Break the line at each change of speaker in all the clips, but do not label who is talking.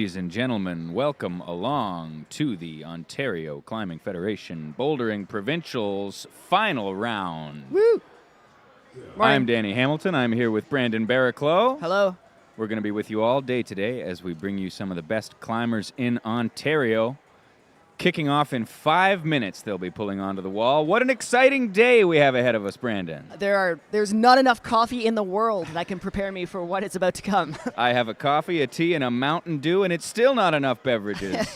Ladies and gentlemen, welcome along to the Ontario Climbing Federation Bouldering Provincials final round.
Woo!
I'm Danny Hamilton. I'm here with Brandon Barraclough.
Hello.
We're going to be with you all day today as we bring you some of the best climbers in Ontario. Kicking off in 5 minutes, they'll be pulling onto the wall. What an exciting day we have ahead of us, Brandon.
There's not enough coffee in the world that can prepare me for what is about to come.
I have a coffee, a tea, and a Mountain Dew, and it's still not enough beverages.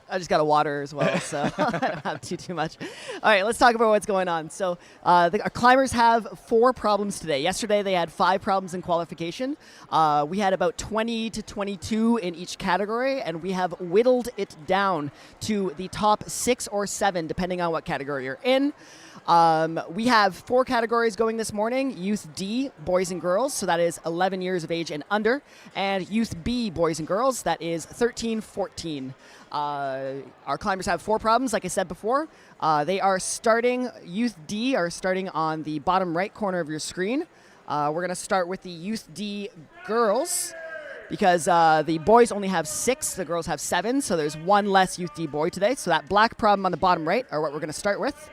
I just got a water as well, so I don't have too much. All right, let's talk about what's going on. So our climbers have 4 problems today. Yesterday they had 5 problems in qualification. We had about 20 to 22 in each category, and we have whittled it down to the top 6 or 7, depending on what category you're in. We have 4 categories going this morning. Youth D, boys and girls, so that is 11 years of age and under. And Youth B, boys and girls, that is 13-14. Our climbers have 4 problems, like I said before. They are starting, Youth D are starting on the bottom right corner of your screen. We're going to start with the Youth D girls because the boys only have 6, the girls have 7, so there's 1 less Youth D boy today. So that black problem on the bottom right are what we're going to start with.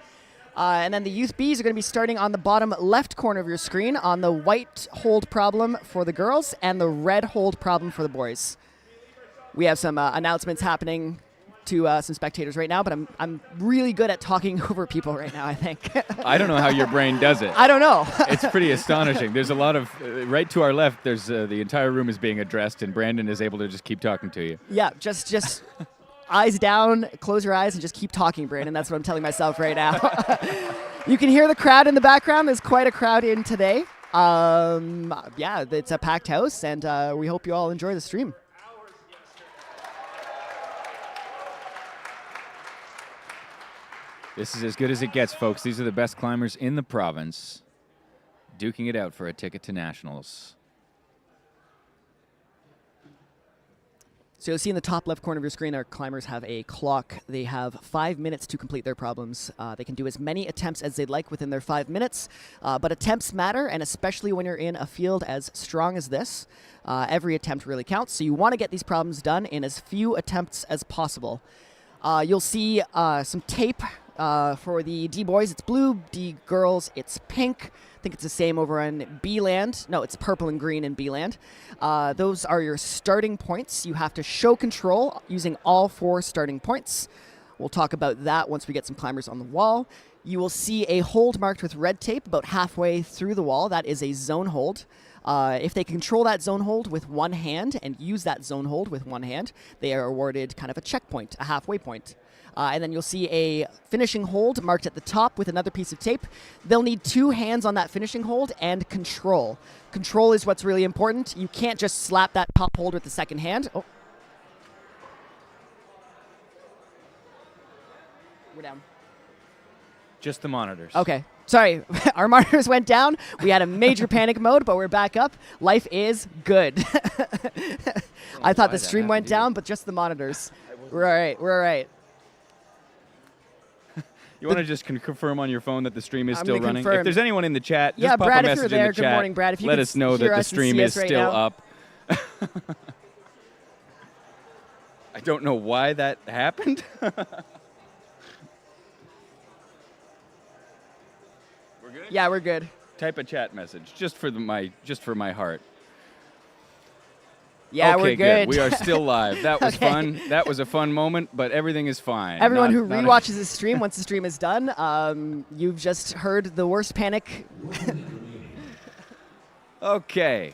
And then the Youth Bs are going to be starting on the bottom left corner of your screen on the white hold problem for the girls and the red hold problem for the boys. We have some announcements happening to some spectators right now, but I'm really good at talking over people right now, I think.
I don't know how your brain does it.
I don't know.
It's pretty astonishing. There's a lot of, right to our left, there's the entire room is being addressed, and Brandon is able to just keep talking to you.
Yeah, just eyes down, close your eyes, and just keep talking, Brandon. That's what I'm telling myself right now. You can hear the crowd in the background. There's quite a crowd in today. Yeah, it's a packed house, and we hope you all enjoy the stream.
This is as good as it gets, folks. These are the best climbers in the province, duking it out for a ticket to nationals.
So you'll see in the top left corner of your screen, our climbers have a clock. They have 5 minutes to complete their problems. They can do as many attempts as they'd like within their 5 minutes, but attempts matter, and especially when you're in a field as strong as this, every attempt really counts. So you want to get these problems done in as few attempts as possible. You'll see some tape for the D boys. It's blue. D girls, it's pink. I think it's the same over in B-Land. No, it's purple and green in B-Land. Those are your starting points. You have to show control using all 4 starting points. We'll talk about that once we get some climbers on the wall. You will see a hold marked with red tape about halfway through the wall. That is a zone hold. If they control that zone hold with one hand and use that zone hold with one hand, they are awarded kind of a checkpoint, a halfway point. And then you'll see a finishing hold marked at the top with another piece of tape. They'll need 2 hands on that finishing hold and control. Control is what's really important. You can't just slap that top hold with the second hand. Oh. We're down.
Just the monitors.
Okay. Sorry, our monitors went down. We had a major panic mode, but we're back up. Life is good. I thought the stream went down, but just the monitors. We're all right. We're all right.
You want to just confirm on your phone that the stream is still running?
Confirm.
If there's anyone in the chat,
yeah,
just pop
Brad,
a message
if you're there,
in the chat.
good morning, Brad. If you
let us know that the stream is still up. I don't know why that happened. We're good?
Yeah, we're good.
Type a chat message just for my heart.
Yeah,
okay,
we're good.
We are still live. That was
Okay.
fun. That was a fun moment, but everything is fine.
Everyone who rewatches the stream, once the stream is done, you've just heard the worst panic.
Okay.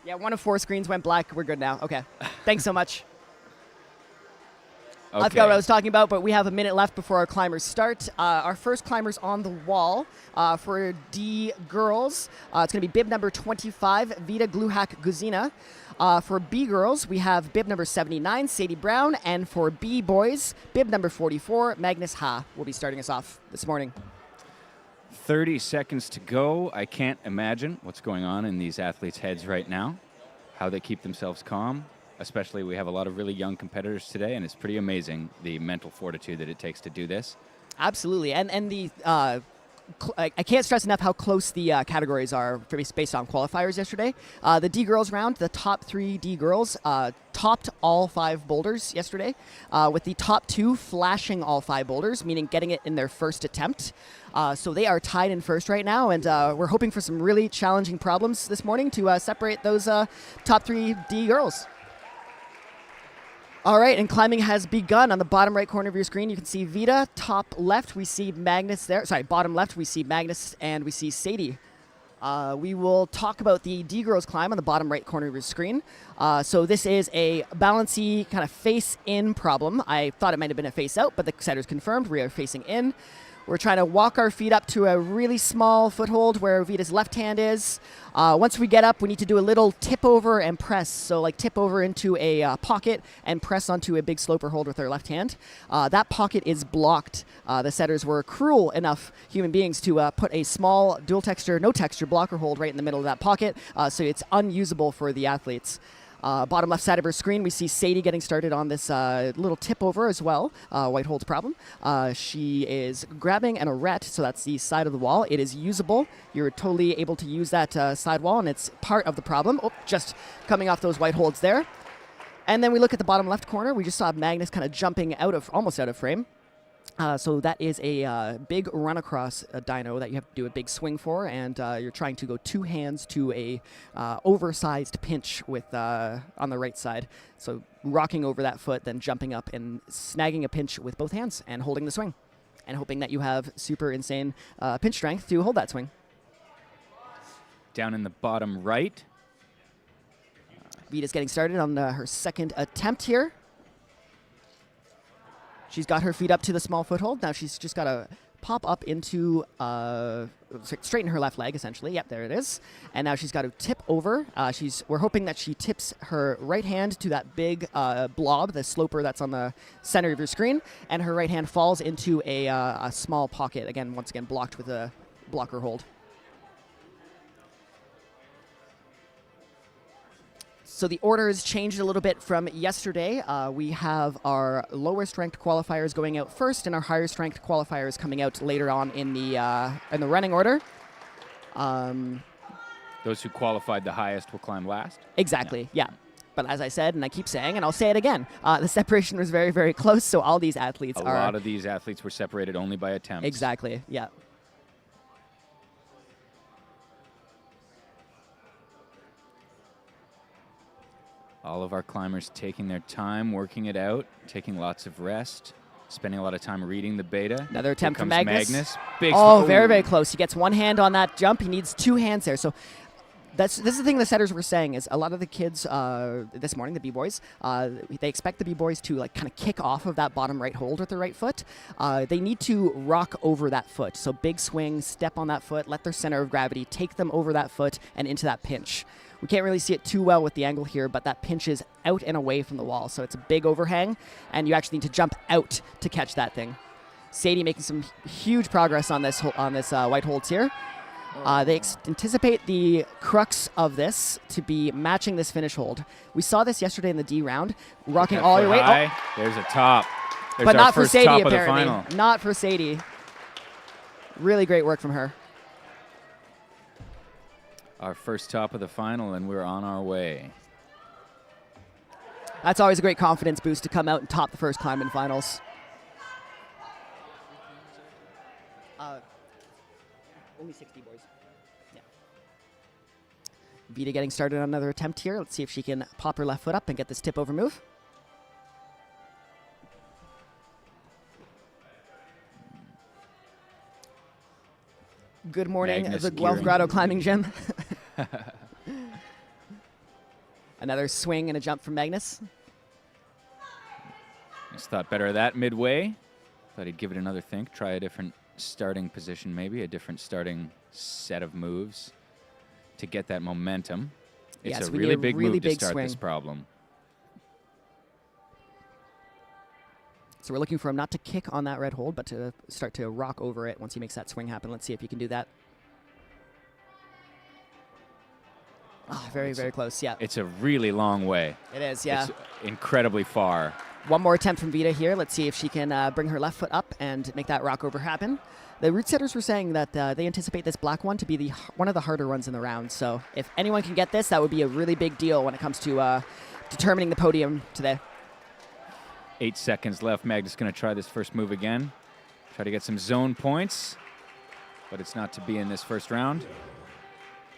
Yeah, 1 of 4 screens went black. We're good now. Okay. Thanks so much.
Okay.
I forgot what I was talking about, but we have a minute left before our climbers start. Our first climbers on the wall for D girls, it's going to be bib number 25, Vida Gluhak Guzina. For B girls, we have bib number 79, Sadie Brown. And for B boys, bib number 44, Magnus Ha will be starting us off this morning.
30 seconds to go. I can't imagine what's going on in these athletes' heads right now, how they keep themselves calm. Especially, we have a lot of really young competitors today, and it's pretty amazing the mental fortitude that it takes to do this.
Absolutely. And the I can't stress enough how close the categories are based on qualifiers yesterday. The D girls round, the top 3 D girls topped all 5 boulders yesterday, with the top 2 flashing all 5 boulders, meaning getting it in their first attempt. So they are tied in first right now, and we're hoping for some really challenging problems this morning to separate those top 3 D girls. All right, and climbing has begun. On the bottom right corner of your screen, you can see Vita. Top left, we see Magnus there. Sorry, bottom left, we see Magnus, and we see Sadie. We will talk about the D girls climb on the bottom right corner of your screen. So this is a balancy kind of face-in problem. I thought it might have been a face-out, but the setters confirmed we are facing in. We're trying to walk our feet up to a really small foothold where Vita's left hand is. Once we get up, we need to do a little tip over and press. So like tip over into a pocket and press onto a big sloper hold with our left hand. That pocket is blocked. The setters were cruel enough human beings to put a small dual texture, no texture blocker hold right in the middle of that pocket. So it's unusable for the athletes. Bottom left side of her screen, we see Sadie getting started on this little tip over as well, white holds problem. She is grabbing an arete, so that's the side of the wall. It is usable. You're totally able to use that side wall, and it's part of the problem. Oh, just coming off those white holds there. And then we look at the bottom left corner. We just saw Magnus kind of jumping almost out of frame. So that is a big run across a dyno that you have to do a big swing for, and you're trying to go 2 hands to a oversized pinch with on the right side. So rocking over that foot, then jumping up and snagging a pinch with both hands and holding the swing, and hoping that you have super insane pinch strength to hold that swing.
Down in the bottom right.
Vita's getting started on her second attempt here. She's got her feet up to the small foothold. Now she's just got to pop up into, straighten her left leg, essentially. Yep, there it is. And now she's got to tip over. We're hoping that she tips her right hand to that big blob, the sloper that's on the center of your screen, and her right hand falls into a small pocket, again, once again, blocked with a blocker hold. So the order has changed a little bit from yesterday. We have our lower strength qualifiers going out first, and our higher strength qualifiers coming out later on in the running order.
Those who qualified the highest will climb last?
Exactly, yeah. But as I said, and I keep saying, and I'll say it again, the separation was very, very close, so all these athletes
A lot of these athletes were separated only by attempts.
Exactly, yeah.
All of our climbers taking their time, working it out, taking lots of rest, spending a lot of time reading the beta.
Another attempt from
Here
Magnus.
comes Magnus.
Oh, very, very close. He gets one hand on that jump. He needs 2 hands there. So this is the thing the setters were saying is a lot of the kids this morning, the B-boys, they expect the B-boys to like kind of kick off of that bottom right hold with their right foot. They need to rock over that foot. So big swing, step on that foot, let their center of gravity take them over that foot and into that pinch. We can't really see it too well with the angle here, but that pinch is out and away from the wall. So it's a big overhang, and you actually need to jump out to catch that thing. Sadie making some huge progress on this white holds here. They anticipate the crux of this to be matching this finish hold. We saw this yesterday in the D round, rocking all your way.
Oh. There's a top. There's
but
our
not for
first
Sadie,
top
apparently.
Of the final.
Not for Sadie. Really great work from her.
Our first top of the final, and we're on our way.
That's always a great confidence boost to come out and top the first climb in finals. Only 60 boys. Yeah. Vita getting started on another attempt here. Let's see if she can pop her left foot up and get this tip over move. Good morning,
Magnus
the Guelph Grotto Climbing Gym. Another swing and a jump from Magnus.
Just thought better of that midway. Thought he'd give it another think, try a different starting position maybe, a different starting set of moves to get that momentum. It's
Yes,
a
we
really
need a
big
really
move to
big
start
swing.
this problem.
So we're looking for him not to kick on that red hold, but to start to rock over it once he makes that swing happen. Let's see if he can do that. Oh, very, very close, yeah.
It's a really long way.
It is, yeah.
It's incredibly far.
One more attempt from Vita here. Let's see if she can bring her left foot up and make that rock over happen. The route setters were saying that they anticipate this black one to be one of the harder ones in the round. So if anyone can get this, that would be a really big deal when it comes to determining the podium today.
8 seconds left. Magnus going to try this first move again. Try to get some zone points, but it's not to be in this first round.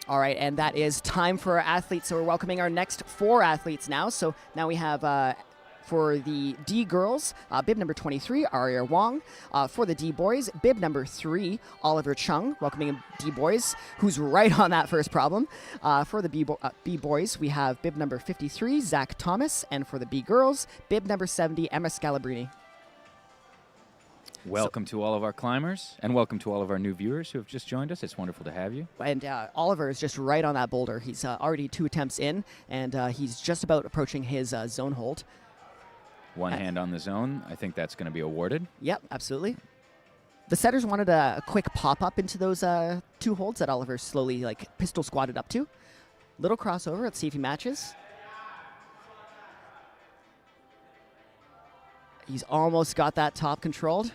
All right, and that is time for our athletes. So we're welcoming our next 4 athletes now. So now we have... for the D girls, bib number 23, Aria Wong. For the D boys, bib number 3, Oliver Chung, welcoming D boys, who's right on that first problem. For the B boys, we have bib number 53, Zach Thomas. And for the B girls, bib number 70, Emma Scalabrini.
Welcome to all of our climbers, and welcome to all of our new viewers who have just joined us. It's wonderful to have you.
And Oliver is just right on that boulder. He's already 2 attempts in, and he's just about approaching his zone hold.
One hand on the zone. I think that's going to be awarded.
Yep, absolutely. The setters wanted a quick pop-up into those 2 holds that Oliver slowly pistol squatted up to. Little crossover. Let's see if he matches. He's almost got that top controlled.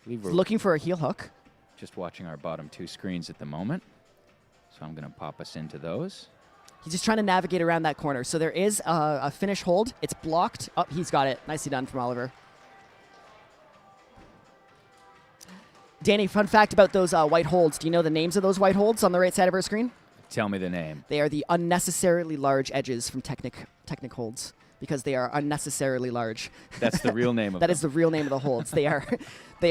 He's looking for a heel hook.
Just watching our bottom 2 screens at the moment. So I'm going to pop us into those.
He's just trying to navigate around that corner. So there is a finish hold. It's blocked. Oh, he's got it. Nicely done from Oliver. Danny, fun fact about those white holds. Do you know the names of those white holds on the right side of our screen?
Tell me the name.
They are the unnecessarily large edges from Technic holds because they are unnecessarily large.
That's the real name of them.
That is the real name of the holds. They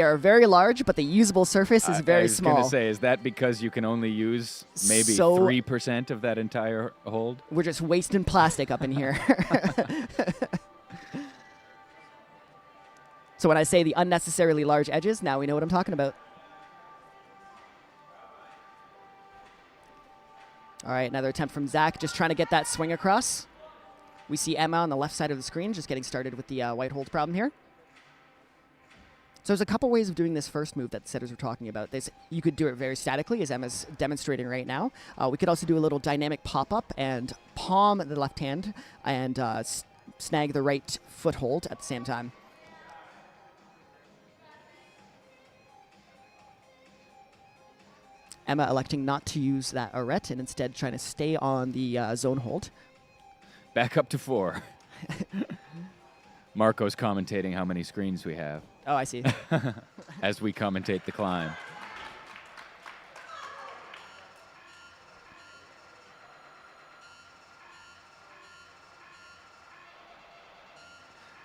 are very large, but the usable surface is very small.
I was going to say, is that because you can only use maybe 3% of that entire hold?
We're just wasting plastic up in here. So when I say the unnecessarily large edges, now we know what I'm talking about. All right, another attempt from Zach, just trying to get that swing across. We see Emma on the left side of the screen, just getting started with the white hold problem here. So there's a couple ways of doing this first move that the setters were talking about. You could do it very statically, as Emma's demonstrating right now. We could also do a little dynamic pop-up and palm the left hand and snag the right foothold at the same time. Emma electing not to use that arete and instead trying to stay on the zone hold.
Back up to 4. Marco's commentating how many screens we have.
Oh, I see.
As we commentate the climb.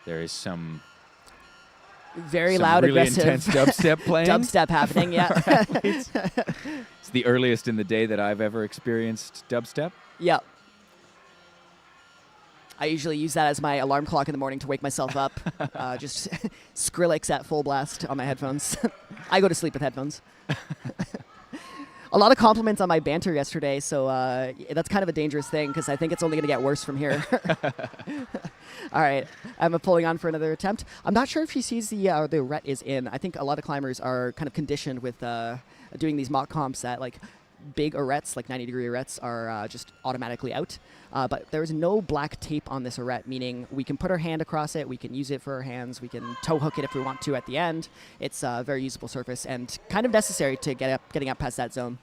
There is some
very loud,
really
aggressive
intense dubstep playing.
Dubstep happening, yeah.
It's the earliest in the day that I've ever experienced dubstep.
Yep. I usually use that as my alarm clock in the morning to wake myself up. Just Skrillex at full blast on my headphones. I go to sleep with headphones. A lot of compliments on my banter yesterday, so that's kind of a dangerous thing because I think it's only going to get worse from here. All right, I'm pulling on for another attempt. I'm not sure if she sees the arete is in. I think a lot of climbers are kind of conditioned with doing these mock comps that big aretes, 90-degree aretes, are just automatically out. But there's no black tape on this arete, meaning we can put our hand across it, we can use it for our hands, we can toe hook it if we want to at the end. It's a very usable surface and kind of necessary to getting up past that zone.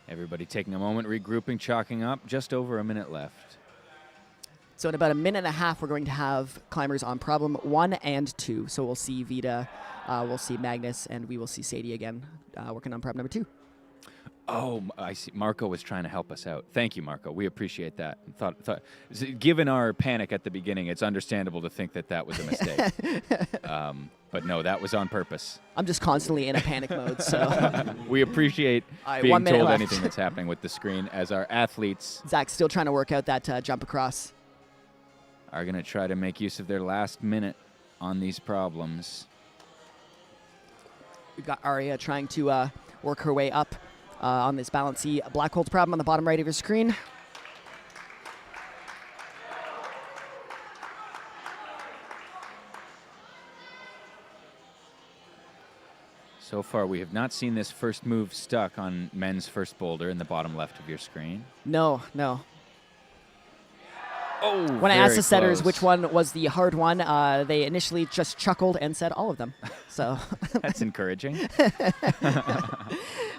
Everybody taking a moment, regrouping, chalking up. Just over a minute left.
So in about a minute and a half, we're going to have climbers on problem 1 and 2. So we'll see Vita, we'll see Magnus, and we will see Sadie again working on problem number 2.
Oh, I see. Marco was trying to help us out. Thank you, Marco. We appreciate that. Given our panic at the beginning, it's understandable to think that was a mistake. But no, that was on purpose.
I'm just constantly in a panic mode, so.
We appreciate being
1 minute
told
left.
anything that's happening with the screen as our athletes
Zach's still trying to work out that jump across.
are going to try to make use of their last minute on these problems.
We've got Aria trying to work her way up on this balancy black hold problem on the bottom right of your screen.
So far, we have not seen this first move stuck on men's first boulder in the bottom left of your screen.
No, no.
Oh,
When I asked the
very
setters
close.
which one was the hard one, they initially just chuckled and said all of them. So,
That's encouraging.
and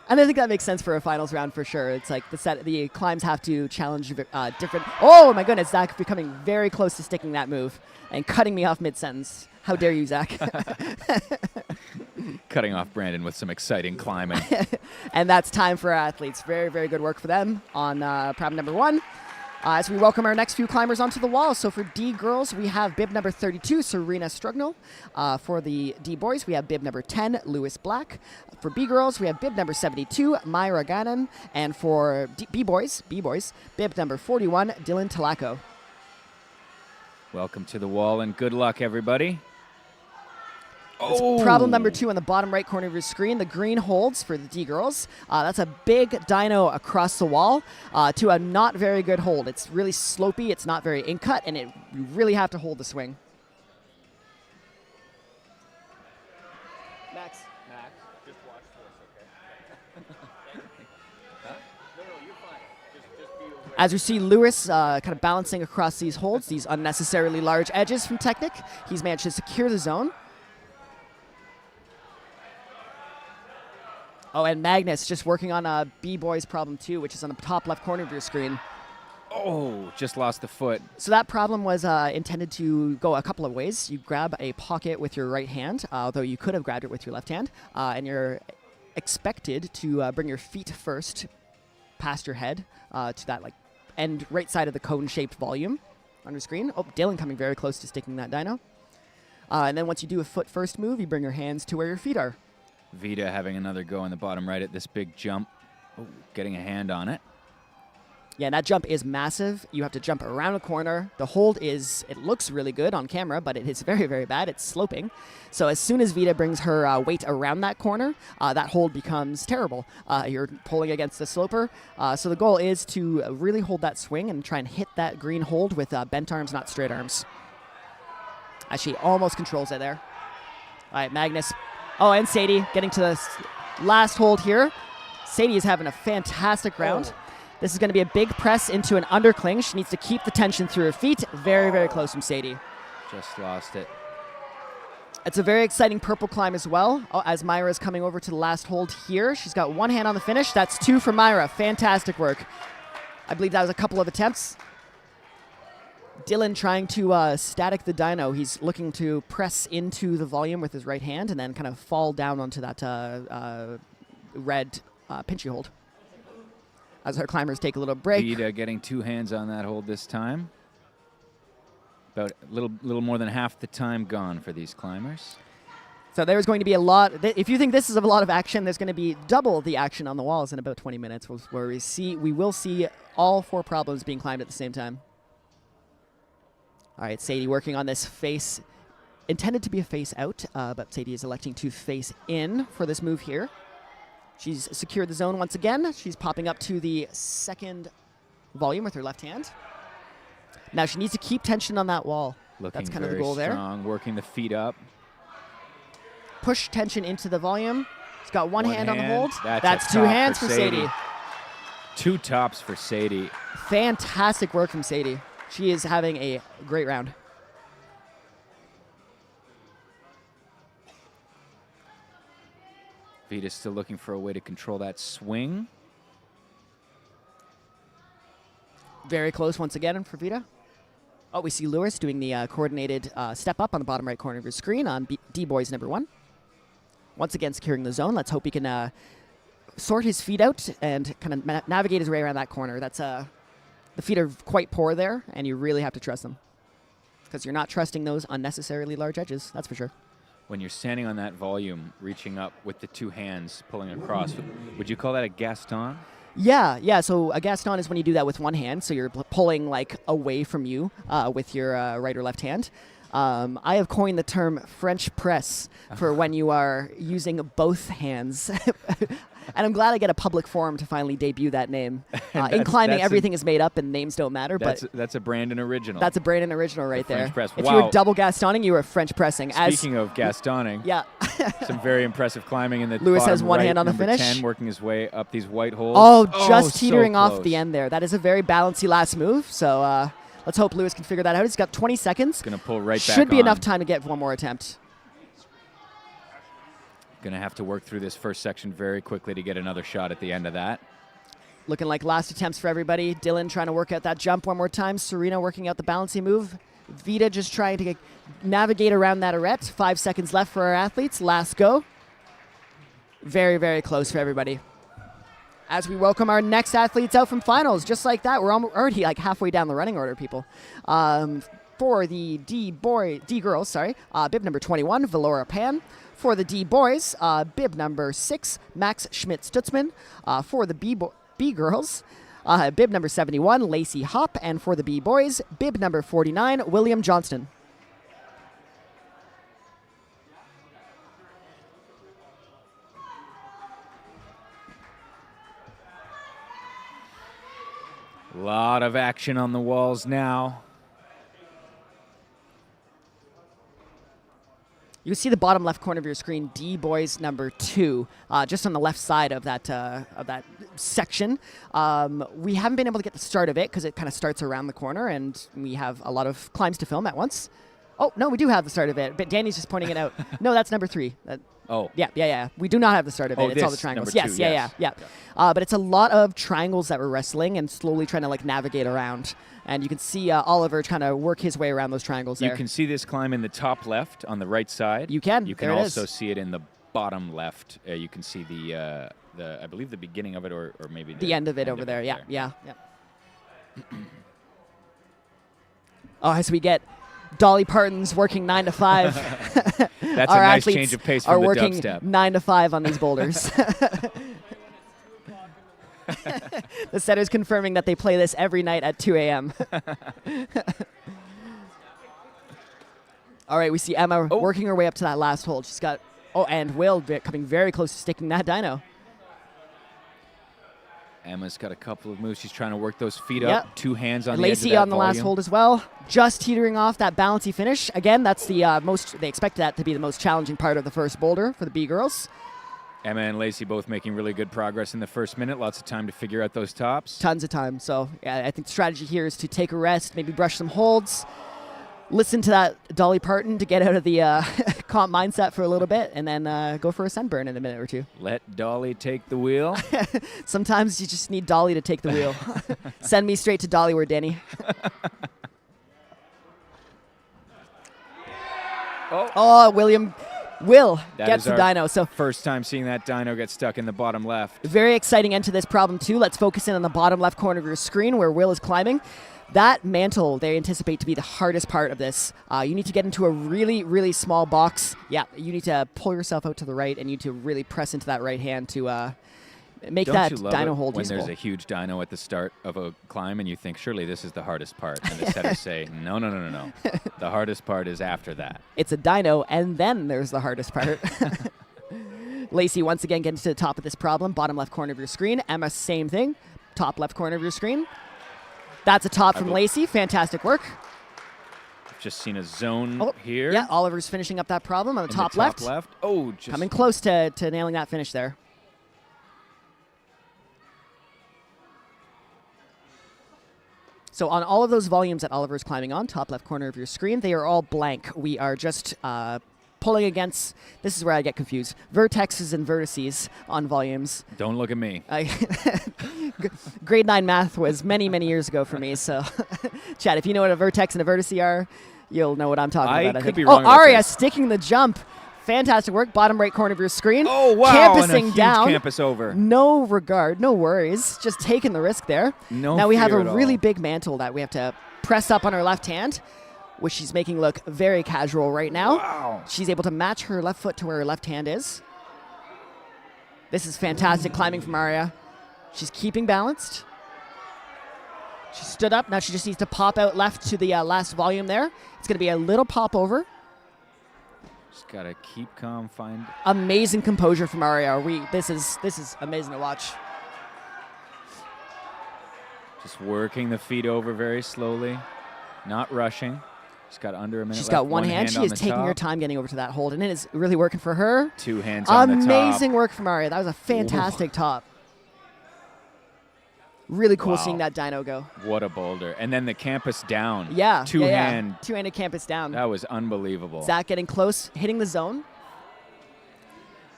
I think that makes sense for a finals round for sure. It's like the climbs have to challenge different. Oh my goodness, Zach becoming very close to sticking that move and cutting me off mid-sentence. How dare you, Zach?
Cutting off Brandon with some exciting climbing.
And that's time for our athletes. Very, very good work for them on problem number 1. As we welcome our next few climbers onto the wall. So for D girls, we have bib number 32, Serena Strugnell. For the D boys, we have bib number 10, Lewis Black. For B girls, we have bib number 72, Myra Gannon. And for B boys, bib number 41, Dylan Talaco.
Welcome to the wall and good luck, everybody.
It's problem number 2 on the bottom right corner of your screen. The green holds for the D girls. That's a big dyno across the wall to a not very good hold. It's really slopey. It's not very in-cut, and you really have to hold the swing. Max,
just watch for us, okay? No, you're fine. Just be aware.
As you see Lewis kind of balancing across these holds, these unnecessarily large edges from Technic, he's managed to secure the zone. Oh, and Magnus just working on B-Boys problem 2, which is on the top left corner of your screen.
Oh, just lost the foot.
So that problem was intended to go a couple of ways. You grab a pocket with your right hand, although you could have grabbed it with your left hand, and you're expected to bring your feet first past your head to that like end right side of the cone-shaped volume on your screen. Oh, Dylan coming very close to sticking that dyno. And then once you do a foot first move, you bring your hands to where your feet are.
Vita having another go on the bottom right at this big jump. Oh, getting a hand on it.
Yeah, and that jump is massive. You have to jump around a corner. The hold it looks really good on camera, but it is very, very bad. It's sloping. So as soon as Vita brings her weight around that corner, that hold becomes terrible. You're pulling against the sloper. So the goal is to really hold that swing and try and hit that green hold with bent arms, not straight arms. As she almost controls it there. All right, Magnus. Oh, and Sadie getting to the last hold here. Sadie is having a fantastic round. This is going to be a big press into an undercling. She needs to keep the tension through her feet. Very, very close from Sadie.
Just lost it.
It's a very exciting purple climb as well. Oh, as Myra is coming over to the last hold here. She's got one hand on the finish. That's 2 for Myra. Fantastic work. I believe that was a couple of attempts. Dylan trying to static the dyno. He's looking to press into the volume with his right hand and then kind of fall down onto that red pinchy hold. As our climbers take a little break.
Vita getting 2 hands on that hold this time. About a little more than half the time gone for these climbers.
So there's going to be a lot. If you think this is a lot of action, there's going to be double the action on the walls in about 20 minutes, where we will see all 4 problems being climbed at the same time. All right, Sadie working on this face, intended to be a face out, but Sadie is electing to face in for this move here. She's secured the zone once again. She's popping up to the second volume with her left hand. Now she needs to keep tension on that wall.
Looking
That's kind of the
very
goal there.
strong, working the feet up.
Push tension into the volume. She's got one hand on the hold.
That's
That's 2 hands for Sadie.
2 tops for Sadie.
Fantastic work from Sadie. She is having a great round.
Vita's still looking for a way to control that swing.
Very close once again for Vita. Oh, we see Lewis doing the coordinated step up on the bottom right corner of your screen on D-Boys number 1. Once again securing the zone. Let's hope he can sort his feet out and kind of navigate his way around that corner. That's the feet are quite poor there, and you really have to trust them because you're not trusting those unnecessarily large edges, that's for sure.
When you're standing on that volume, reaching up with the 2 hands, pulling across, would you call that a Gaston?
Yeah. So a Gaston is when you do that with one hand, so you're pulling like away from you with your right or left hand. I have coined the term French press for when you are using both hands. And I'm glad I get a public forum to finally debut that name. In climbing, everything is made up and names don't matter.
That's a Brandon original.
That's a Brandon original right there.
French press.
If
Wow.
you were double Gastoning, you were French pressing.
Speaking of Gastoning,
Yeah.
some very impressive climbing in the
Lewis has
bottom
one
right,
hand on the
number
finish.
10, working his way up these white holes.
Oh, just
so
teetering off
close.
the end there. That is a very bouncy last move. So Let's hope Lewis can figure that out. He's got 20 seconds.
Going to pull right back
Should be
on.
enough time to get one more attempt.
Going to have to work through this first section very quickly to get another shot at the end of that.
Looking like last attempts for everybody. Dylan trying to work out that jump one more time. Serena working out the balancing move. Vita just trying to navigate around that arete. 5 seconds left for our athletes. Last go. Very, very close for everybody. As we welcome our next athletes out from finals, just like that, we're already like halfway down the running order, people. For the D girls, bib number 21, Valora Pan. For the D boys, bib number 6, Max Schmidt-Stutzman. For the B girls, bib number 71, Lacey Hopp. And for the B boys, bib number 49, William Johnston.
A lot of action on the walls now.
You see the bottom left corner of your screen, D boys number 2, just on the left side of that section. We haven't been able to get the start of it because it kind of starts around the corner, and we have a lot of climbs to film at once. Oh no, we do have the start of it, but Danny's just pointing it out. No, that's number 3. Yeah. We do not have the start of it. It's all the triangles.
Number 2,
Yeah. But it's a lot of triangles that we're wrestling and slowly trying to like navigate around. And you can see Oliver trying to work his way around those triangles there.
You can see this climb in the top left on the right side.
You can.
You can
there
also see it in the bottom left. You can see the I believe the beginning of it or maybe
the end of it over there. Yeah. Oh, as we get Dolly Parton's working 9 to 5.
That's
Our
a nice
athletes
change of pace
are
from the
working
dubstep.
9 to 5 on these boulders. The setter's confirming that they play this every night at 2 a.m. All right, we see Emma working her way up to that last hold. She's got, and Will coming very close to sticking that dyno.
Emma's got a couple of moves. She's trying to work those feet up. 2 hands on
Lacey
the edge of that
on the last
volume.
hold as well. Just teetering off that bouncy finish. Again, that's the most, they expect that to be the most challenging part of the first boulder for the B girls.
Emma and Lacey both making really good progress in the first minute. Lots of time to figure out those tops.
Tons of time. So yeah, I think the strategy here is to take a rest, maybe brush some holds, listen to that Dolly Parton to get out of the comp mindset for a little bit, and then go for a sunburn in a minute or two.
Let Dolly take the wheel.
Sometimes you just need Dolly to take the wheel. Send me straight to Dollyward, Danny. Will gets the dyno. So
first time seeing that dyno get stuck in the bottom left.
Very exciting end to this problem too. Let's focus in on the bottom left corner of your screen where Will is climbing. That mantle they anticipate to be the hardest part of this. You need to get into a really, really small box. Yeah, you need to pull yourself out to the right, and you need to really press into that right hand to make that dyno hold
when
usable.
There's a huge dyno at the start of a climb and you think, surely this is the hardest part. And the setters say, no. The hardest part is after that.
It's a dyno, and then there's the hardest part. Lacey once again getting to the top of this problem. Bottom left corner of your screen. Emma, same thing. Top left corner of your screen. That's a top from Lacey. Fantastic work.
I've just seen a zone here.
Yeah, Oliver's finishing up that problem on the top
left. Oh, just
coming close to nailing that finish there. So on all of those volumes that Oliver's climbing on, top left corner of your screen, they are all blank. We are just pulling against, this is where I get confused, vertexes and vertices on volumes.
Don't look at me.
Grade 9 math was many, many years ago for me. So, Chad, if you know what a vertex and a vertice are, you'll know what I'm talking about.
I could be wrong about
Aria
this.
sticking the jump. Fantastic work. Bottom right corner of your screen.
Oh, wow.
Campusing
and a huge
down.
campus over.
No regard, no worries. Just taking the risk there.
No
Now we have
fear
a
at
really
all.
big mantle that we have to press up on her left hand, which she's making look very casual right now.
Wow.
She's able to match her left foot to where her left hand is. This is fantastic climbing from Aria. She's keeping balanced. She stood up. Now she just needs to pop out left to the last volume there. It's going to be a little pop over.
Just got to keep calm, find...
Amazing composure from Aria. This is amazing to watch.
Just working the feet over very slowly, not rushing. She's got under a minute
She's
left.
got one hand. She
on
is
the
taking her
top.
time getting over to that hold, and it is really working for her.
2 hands on the top.
Amazing work from Aria. That was a fantastic top. Really cool
Wow.
seeing that dyno go.
What a boulder. And then the campus down.
Yeah.
Two-hand.
Two-handed campus down.
That was unbelievable.
Zach getting close, hitting the zone.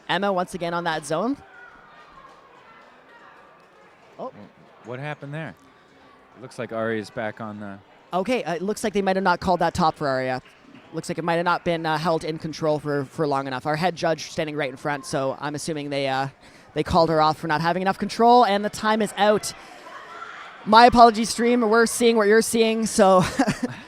Emma once again on that zone. Oh.
What happened there? It looks like Aria's back on the...
Okay, it looks like they might have not called that top for Aria. Looks like it might have not been held in control for long enough. Our head judge standing right in front, so I'm assuming they called her off for not having enough control, and the time is out. My apologies, stream. We're seeing what you're seeing, so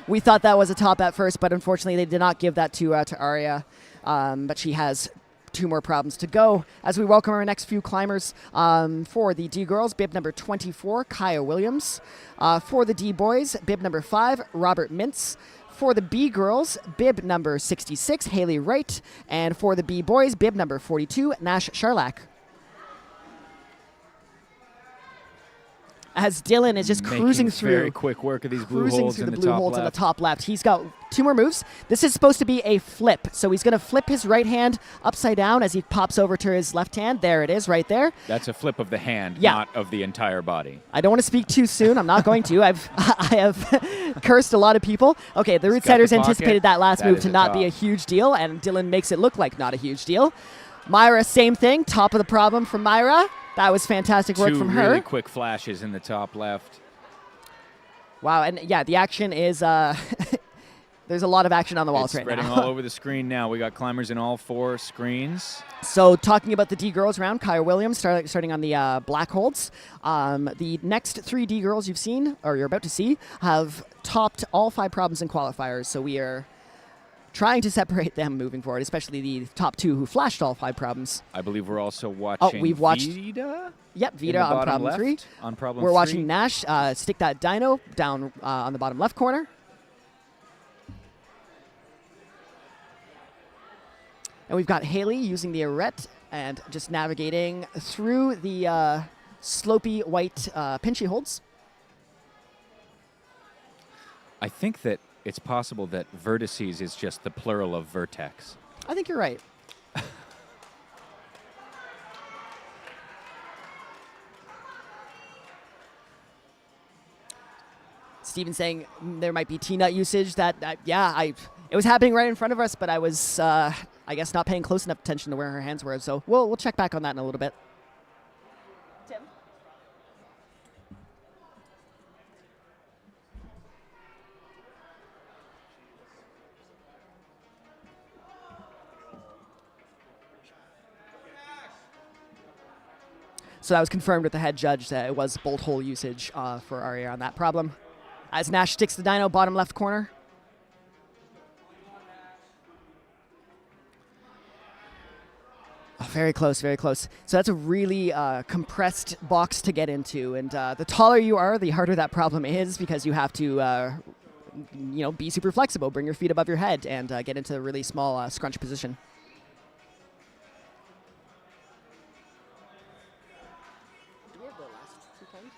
we thought that was a top at first, but unfortunately they did not give that to Aria. But she has 2 more problems to go as we welcome our next few climbers. For the D girls, bib number 24, Kaya Williams. For the D boys, bib number 5, Robert Mintz. For the B girls, bib number 66, Haley Wright. And for the B boys, bib number 42, Nash Sharlak. As Dylan is just cruising through.
Very quick work of these blue holds in the
blue
top
holds in the
left.
top left. He's got 2 more moves. This is supposed to be a flip. So he's going to flip his right hand upside down as he pops over to his left hand. There it is, right there.
That's a flip of the hand,
Yeah.
not of the entire body.
I don't want to speak too soon. I'm not going to. I have cursed a lot of people. Okay, the
He's got
Rootsiders
the pocket.
anticipated that last
That
move
is
to
a
not be
top.
a huge deal, and Dylan makes it look like not a huge deal. Myra, same thing. Top of the problem from Myra. That was fantastic work
2
from
really
her.
quick flashes in the top left.
Wow, and yeah, the action is there's a lot of action on the walls
It's
right
spreading
now.
all over the screen now. We got climbers in all 4 screens.
So talking about the D girls round, Kaya Williams starting on the black holds. The next 3 D girls you've seen, or you're about to see, have topped all 5 problems in qualifiers. So we are trying to separate them moving forward, especially the top 2 who flashed all 5 problems.
I believe we're also watching
we've watched-
Vida
Yep,
in
Vita
the
on
bottom
problem
left.
3.
On problem
We're
3.
watching Nash stick that dyno down on the bottom left corner. And we've got Haley using the arete and just navigating through the slopey white pinchy holds.
I think that it's possible that vertices is just the plural of vertex.
I think you're right. Steven saying there might be T-nut usage. It was happening right in front of us, but I was, I guess, not paying close enough attention to where her hands were. So we'll check back on that in a little bit. Tim? So that was confirmed with the head judge that it was bolt hole usage for Aria on that problem. As Nash sticks the dyno, bottom left corner. Oh, very close, very close. So that's a really compressed box to get into. And the taller you are, the harder that problem is because you have to be super flexible, bring your feet above your head, and get into a really small scrunch position. Do we have the last 2 times?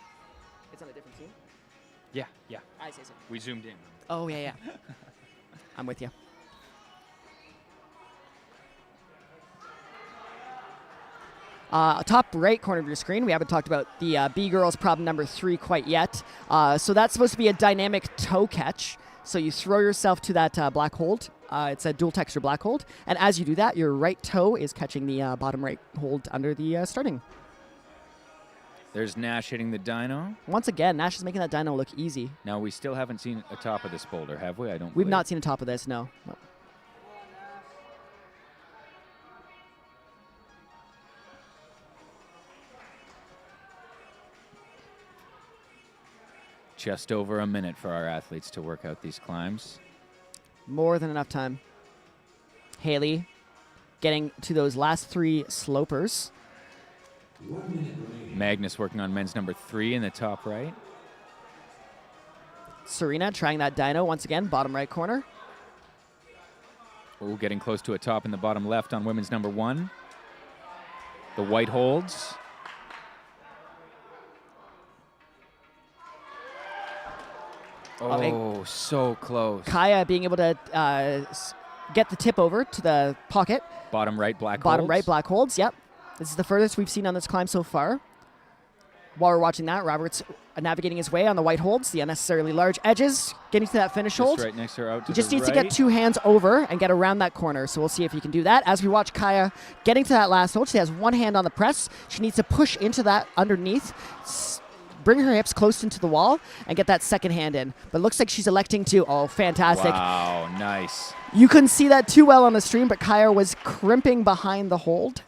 It's on a different team?
Yeah.
I say so.
We zoomed in.
Oh, yeah. I'm with you. Top right corner of your screen, we haven't talked about the B girls problem number 3 quite yet. So that's supposed to be a dynamic toe catch. So you throw yourself to that black hold. It's a dual texture black hold. And as you do that, your right toe is catching the bottom right hold under the starting.
There's Nash hitting the dyno.
Once again, Nash is making that dyno look easy.
Now, we still haven't seen a top of this boulder, have we? I don't
We've
believe.
not seen a top of this, no.
Just over a minute for our athletes to work out these climbs.
More than enough time. Haley getting to those last 3 slopers.
Magnus working on men's number 3 in the top right.
Serena trying that dyno once again, bottom right corner.
Oh, getting close to a top in the bottom left on women's number 1. The white holds.
Okay.
Oh, so close.
Kaya being able to get the tip over to the pocket.
Bottom right black
Bottom
holds.
right black holds, yep. This is the furthest we've seen on this climb so far. while we're watching that, Robert's navigating his way on the white holds, the unnecessarily large edges, getting to that finish hold.
Just right next to her, out to
He just
the
needs to
right.
get 2 hands over and get around that corner. So we'll see if he can do that. As we watch Kaya getting to that last hold, she has 1 hand on the press. She needs to push into that underneath, bring her hips close into the wall, and get that second hand in. But it looks like she's electing to. Oh, fantastic.
Wow, nice.
You couldn't see that too well on the stream, but Kaya was crimping behind the hold.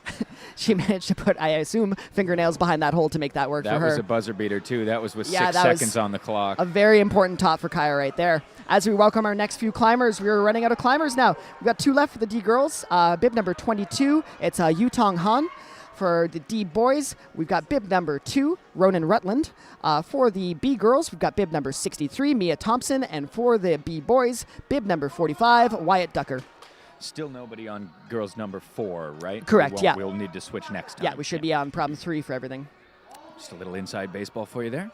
She managed to put, I assume, fingernails behind that hold to make that work for her.
That was a buzzer beater, too. That was with 6
that
seconds
was
on the clock.
a very important top for Kaya right there. As we welcome our next few climbers, we're running out of climbers now. We've got 2 left for the D girls. Bib number 22, it's Yutong Han. For the D boys, we've got bib number 2, Ronan Rutland. For the B girls, we've got bib number 63, Mia Thompson. And for the B boys, bib number 45, Wyatt Ducker.
Still nobody on girls number 4, right?
Correct, yeah.
We'll need to switch next time.
Yeah, we should be on problem 3 for everything.
Just a little inside baseball for you there.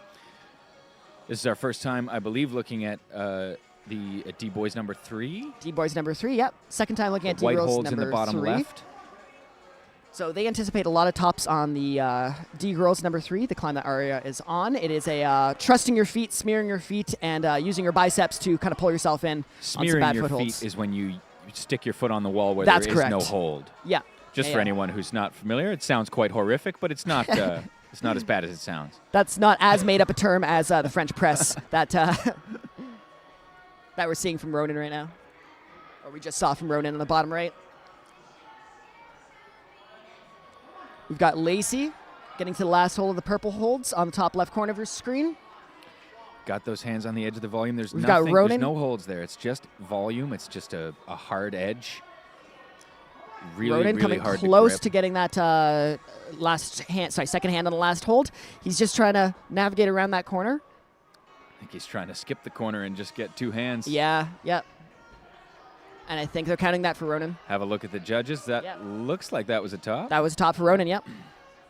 This is our first time, I believe, looking at the D boys number 3.
D boys number 3, yep. Second time looking at D
White
girls
holds in
number
the bottom
3.
left.
So they anticipate a lot of tops on the D girls number 3, the climb that Aria is on. It is a trusting your feet, smearing your feet, and using your biceps to kind of pull yourself in
Smearing
on some bad
your
footholds.
feet is when you stick your foot on the wall where
That's
there is no
correct.
hold.
Yeah.
Just
Yeah,
for
yeah.
anyone who's not familiar, it sounds quite horrific, but it's not. It's not as bad as it sounds.
That's not as made up a term as the French press that that we're seeing from Ronan right now, or we just saw from Ronan on the bottom right. We've got Lacey getting to the last hole of the purple holds on the top left corner of your screen.
Got those hands on the edge of the volume. There's
We've got
nothing.
Ronan.
There's no holds there. It's just volume. It's just a hard edge. Really,
Ronan
really
coming
hard
close
to
to
grip.
getting that second hand on the last hold. He's just trying to navigate around that corner.
I think he's trying to skip the corner and just get 2 hands.
Yeah, yep. And I think they're counting that for Ronan.
Have a look at the judges. That
Yeah.
looks like that was a top.
That was a top for Ronan, yep.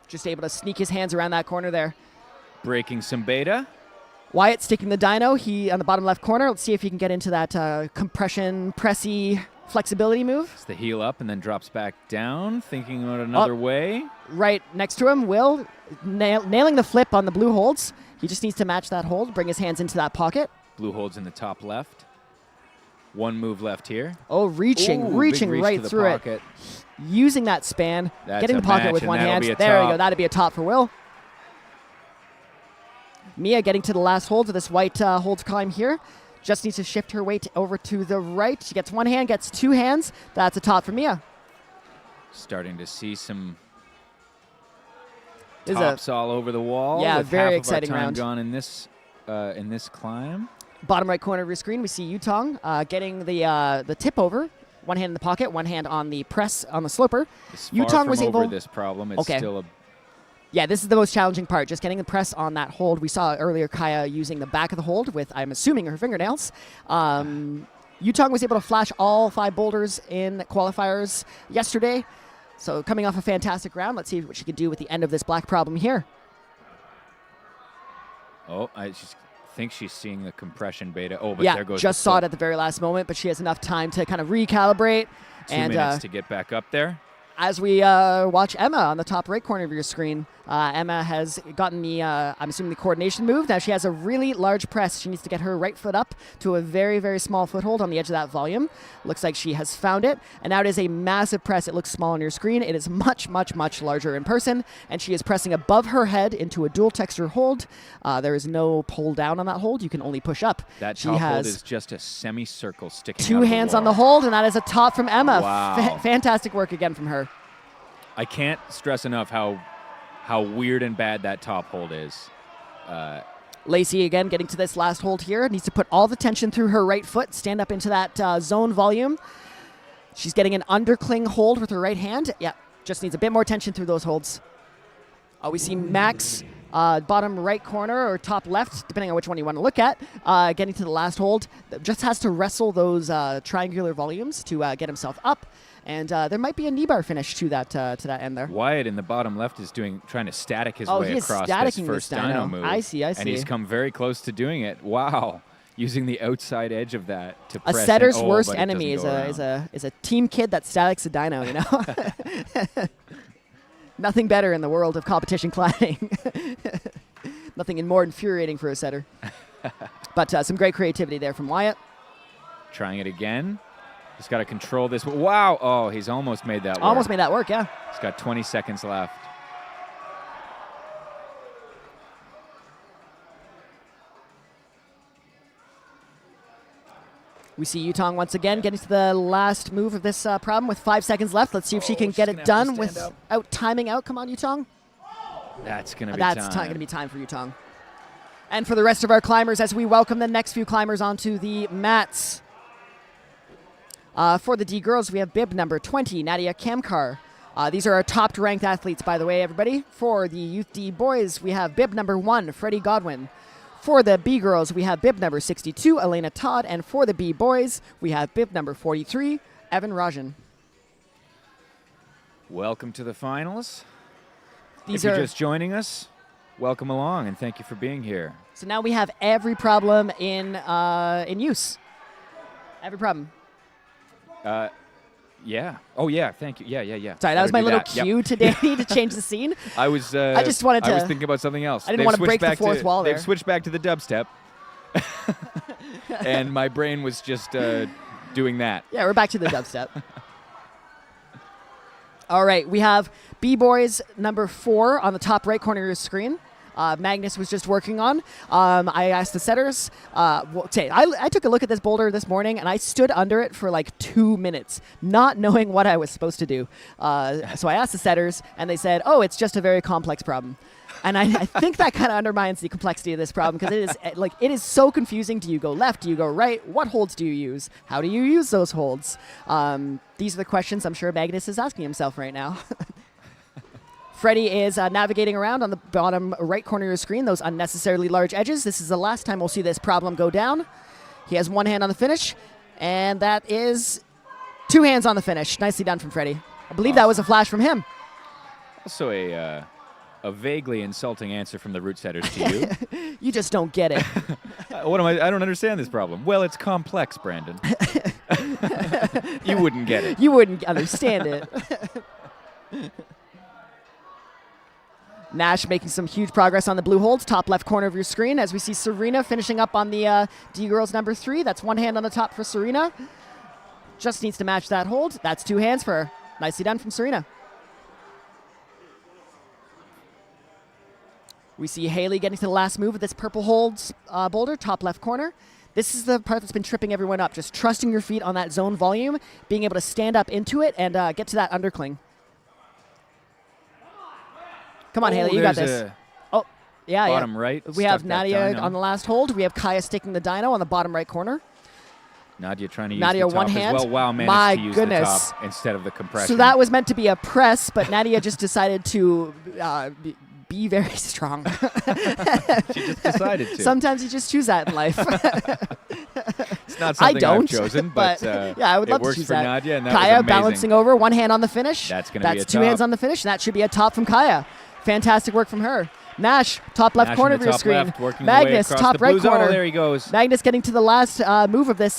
Just able to sneak his hands around that corner there.
Breaking some beta.
Wyatt sticking the dyno, he on the bottom left corner. Let's see if he can get into that compression, pressy, flexibility move.
It's the heel up and then drops back down, thinking about another way.
Right next to him, Will, nailing the flip on the blue holds. He just needs to match that hold, bring his hands into that pocket.
Blue holds in the top left. 1 move left here.
Oh, reaching
Ooh,
reaching
big reach
right
to the
through
pocket.
it. Using that span,
That's
getting
a
the pocket
match,
with
and
one
that'll
hand.
be a
There you
top.
go. That'd be a top for Will. Mia getting to the last hold of this white hold climb here. Just needs to shift her weight over to the right. She gets 1 hand, gets 2 hands. That's a top for Mia.
Starting to see some
This is
tops all over the wall.
Yeah,
with
very
half
exciting
of our time
round.
gone in this climb.
Bottom right corner of your screen, we see Yutong getting the tip over. 1 hand in the pocket, 1 hand on the press on the sloper.
It's
Yutong
far from
was
over
able.
this problem. It's
Okay.
still a
Yeah, this is the most challenging part, just getting the press on that hold. We saw earlier Kaya using the back of the hold with, I'm assuming, her fingernails. Yutong was able to flash all 5 boulders in qualifiers yesterday. So coming off a fantastic round, let's see what she can do with the end of this black problem here.
Oh, I just think she's seeing the compression beta. Oh, but
Yeah,
there goes
just
the
saw it
foot.
at the very last moment, but she has enough time to kind of recalibrate.
2
and
minutes to get back up there.
as we watch Emma on the top right corner of your screen, Emma has gotten the, I'm assuming, the coordination move. Now she has a really large press. She needs to get her right foot up to a very, very small foothold on the edge of that volume. Looks like she has found it. And now it is a massive press. It looks small on your screen. It is much, much, much larger in person. And she is pressing above her head into a dual texture hold. There is no pull down on that hold. You can only push up.
That
she
top hold
has
is just a semicircle sticking
2
out of
hands on the
wall.
hold, and that is a top from Emma.
Wow.
Fantastic work again from her.
I can't stress enough how weird and bad that top hold is.
Lacey again getting to this last hold here. Needs to put all the tension through her right foot. Stand up into that zone volume. She's getting an undercling hold with her right hand. Yeah, just needs a bit more tension through those holds. We see Max, bottom right corner or top left, depending on which one you want to look at, getting to the last hold. Just has to wrestle those triangular volumes to get himself up. And there might be a knee bar finish to that end there.
Wyatt in the bottom left is trying to static his
Oh,
way
he is
across
staticking
this
this
first
dyno.
dyno move.
I see.
And he's come very close to doing it. Wow. Using the outside edge of that to
A
press
setter's
in.
worst
but it
enemy is
doesn't go around.
a team kid that statics a dyno, you know? Nothing better in the world of competition climbing. Nothing more infuriating for a setter. But some great creativity there from Wyatt.
Trying it again. He's got to control this. Wow. Oh, he's almost made that work.
Almost made that work, yeah.
He's got 20 seconds left.
We see Yutong once again getting to the last move of this problem with 5 seconds left. Let's see if she can get it done without timing out. Come on, Yutong.
That's going to be
That's going to be time for Yutong. And for the rest of our climbers, as we welcome the next few climbers onto the mats. For the D girls, we have bib number 20, Nadia Kamkar. These are our top-ranked athletes, by the way, everybody. For the Youth D boys, we have bib number 1, Freddie Godwin. For the B girls, we have bib number 62, Elena Todd. And for the B boys, we have bib number 43, Evan Rajan.
Welcome to the finals.
If
you're just joining us, welcome along, and thank you for being here.
So now we have every problem in use. Every problem.
Yeah. Oh, yeah. Thank you. Yeah.
Sorry, that was my little cue today to change the scene.
I was.
I just wanted to.
I was thinking about something else.
I didn't want to break the fourth wall there.
They've switched back to the dubstep, and my brain was just doing that.
Yeah, we're back to the dubstep. All right, we have B-Boys number 4 on the top right corner of your screen. Magnus was just working on. I asked the setters. I took a look at this boulder this morning, and I stood under it for like 2 minutes, not knowing what I was supposed to do. So I asked the setters, and they said, "Oh, it's just a very complex problem." And I think that kind of undermines the complexity of this problem, because it is so confusing. Do you go left? Do you go right? What holds do you use? How do you use those holds? These are the questions I'm sure Magnus is asking himself right now. Freddie is navigating around on the bottom right corner of your screen, those unnecessarily large edges. This is the last time we'll see this problem go down. He has one hand on the finish, and that is 2 hands on the finish. Nicely done from Freddie. I believe that was a flash from him.
Also a vaguely insulting answer from the root setters to you.
You just don't get it.
What am I don't understand this problem. Well, it's complex, Brandon. You wouldn't get it.
You wouldn't understand it. Nash making some huge progress on the blue holds, top left corner of your screen, as we see Serena finishing up on the D girls number 3. That's 1 hand on the top for Serena. Just needs to match that hold. That's 2 hands for her. Nicely done from Serena. We see Haley getting to the last move of this purple holds boulder, top left corner. This is the part that's been tripping everyone up, just trusting your feet on that zone volume, being able to stand up into it and get to that undercling. Come on, Haley, you got this. Oh, yeah.
Bottom right.
We have Nadia on the last hold. We have Kaya sticking the dyno on the bottom right corner.
Nadia trying to use
Nadia
the top
one hand.
as well. Wow, managed
My
to use
goodness.
the top instead of the compression.
So that was meant to be a press, but Nadia just decided to be very strong.
She just decided to.
Sometimes you just choose that in life.
It's not something I've chosen, but
yeah, I would love to choose
for
that.
Nadia, and that
Kaya
was amazing.
balancing over, 1 hand on the finish.
That's going to be a top.
2 hands on the finish, and that should be a top from Kaya. Fantastic work from her. Nash, top left corner of your screen. Magnus, top right corner.
Oh, there he goes.
Magnus getting to the last move of this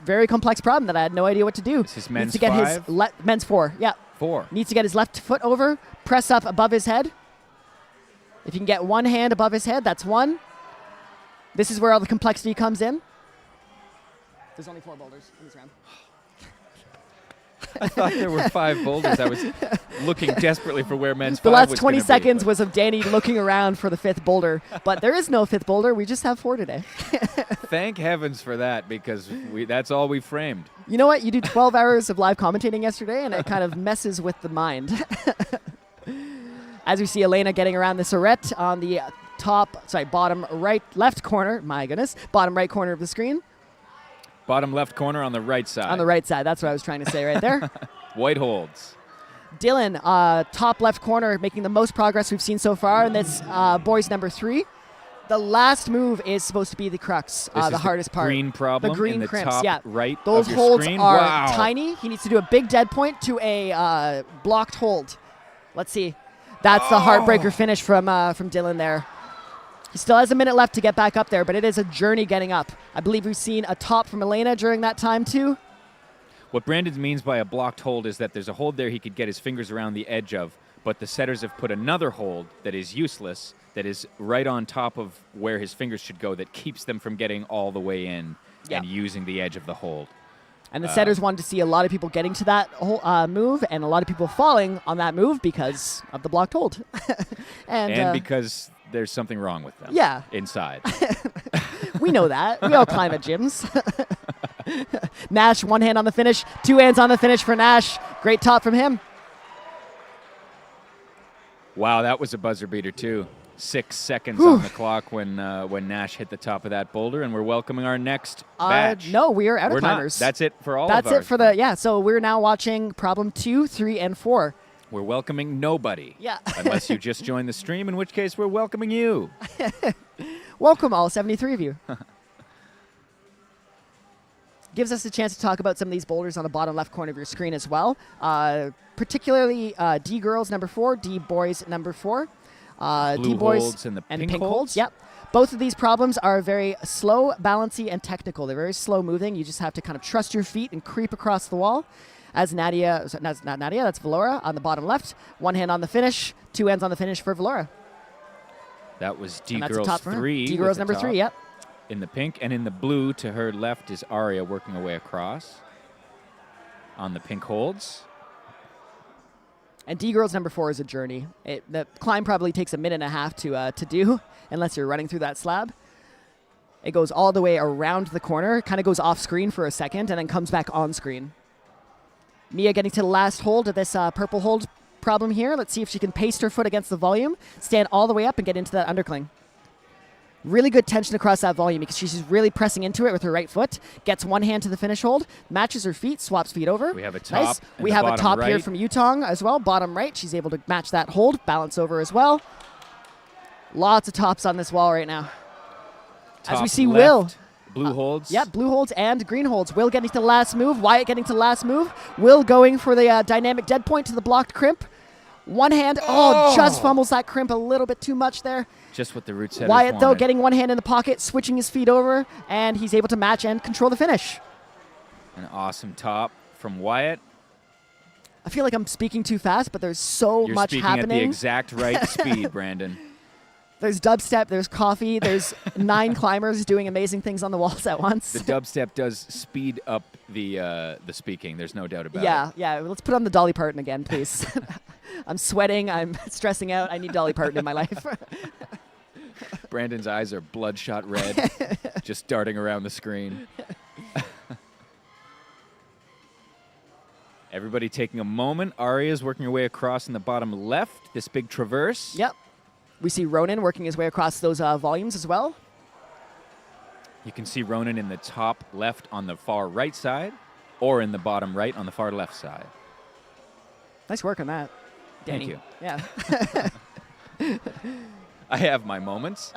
very complex problem that I had no idea what to do.
This is men's
Needs to get
5?
his men's 4. Yeah.
4.
Needs to get his left foot over, press up above his head. If you can get 1 hand above his head, that's 1. This is where all the complexity comes in. There's only 4 boulders in this round.
I thought there were 5 boulders. I was looking desperately for where men's 5
The
was
last 20
gonna
seconds
be,
was of Danny looking around for the 5th boulder. But there is no 5th boulder. We just have 4 today.
Thank heavens for that, because that's all we framed.
You know what? You do 12 hours of live commentating yesterday, and it kind of messes with the mind. As we see Elena getting around this arete on the bottom left corner. My goodness. Bottom right corner of the screen.
Bottom left corner on the right side.
On the right side. That's what I was trying to say right there.
White holds.
Dylan, top left corner, making the most progress we've seen so far in this boys number 3. The last move is supposed to be the crux, the hardest part.
Green problem.
The green
in the
crimps,
top
yeah.
right.
Those
of your
holds
screen.
are
Wow.
tiny. He needs to do a big dead point to a blocked hold. Let's see. That's the heartbreaker finish from Dylan there. He still has a minute left to get back up there, but it is a journey getting up. I believe we've seen a top from Elena during that time too.
What Brandon means by a blocked hold is that there's a hold there he could get his fingers around the edge of, but the setters have put another hold that is useless, that is right on top of where his fingers should go, that keeps them from getting all the way in and using the edge of the hold.
And the setters wanted to see a lot of people getting to that whole, move and a lot of people falling on that move because of the blocked hold.
and because there's something wrong with them inside.
We know that. We all climb at gyms. Nash, one hand on the finish, two hands on the finish for Nash. Great top from him.
Wow, that was a buzzer beater too. 6 seconds on the clock when Nash hit the top of that boulder, and we're welcoming our next batch.
No, we are out of
We're
climbers.
Not. That's it for all
That's
of ours.
it for the, so we're now watching problem 2, 3, and 4.
We're welcoming nobody.
Yeah.
Unless you just joined the stream, in which case we're welcoming you.
Welcome, all 73 of you. Gives us a chance to talk about some of these boulders on the bottom left corner of your screen as well. Particularly D girls number 4, D boys number 4.
Blue
D boys
holds and the pink
holds.
holds.
Yep. Both of these problems are very slow, balancy, and technical. They're very slow moving. You just have to kind of trust your feet and creep across the wall. As Nadia, that's not Nadia, that's Valora on the bottom left. One hand on the finish, two hands on the finish for Valora.
That was D
And that's a
girls
top for her.
3.
D girls number
top.
3, yep.
In the pink, and in the blue to her left is Aria working her way across on the pink holds.
And D girls number 4 is a journey. The climb probably takes a minute and a half to do, unless you're running through that slab. It goes all the way around the corner, kind of goes off screen for a second, and then comes back on screen. Mia getting to the last hold of this purple hold problem here. Let's see if she can paste her foot against the volume, stand all the way up, and get into that undercling. Really good tension across that volume because she's really pressing into it with her right foot. Gets one hand to the finish hold, matches her feet, swaps feet over.
We have a top.
Nice. We have a top here from Yutong as well, bottom right. She's able to match that hold, balance over as well. Lots of tops on this wall right now.
Top
as we see
left,
Will.
Blue holds.
Yeah, blue holds and green holds. Will getting to the last move. Wyatt getting to the last move. Will going for the dynamic dead point to the blocked crimp. One hand. Oh, just fumbles that crimp a little bit too much there.
Just what the root setters
Wyatt, though,
wanted.
getting one hand in the pocket, switching his feet over, and he's able to match and control the finish.
An awesome top from Wyatt.
I feel like I'm speaking too fast, but there's so
You're
much
speaking
happening.
at the exact right speed, Brandon.
There's dubstep, there's coffee, there's 9 climbers doing amazing things on the walls at once.
The dubstep does speed up the speaking. There's no doubt about it.
Yeah. Let's put on the Dolly Parton again, please. I'm sweating. I'm stressing out. I need Dolly Parton in my life.
Brandon's eyes are bloodshot red, just darting around the screen. Everybody taking a moment. Aria's working her way across in the bottom left, this big traverse.
Yep. We see Ronan working his way across those volumes as well.
You can see Ronan in the top left on the far right side, or in the bottom right on the far left side.
Nice work on that, Danny.
Thank you.
Yeah.
I have my moments.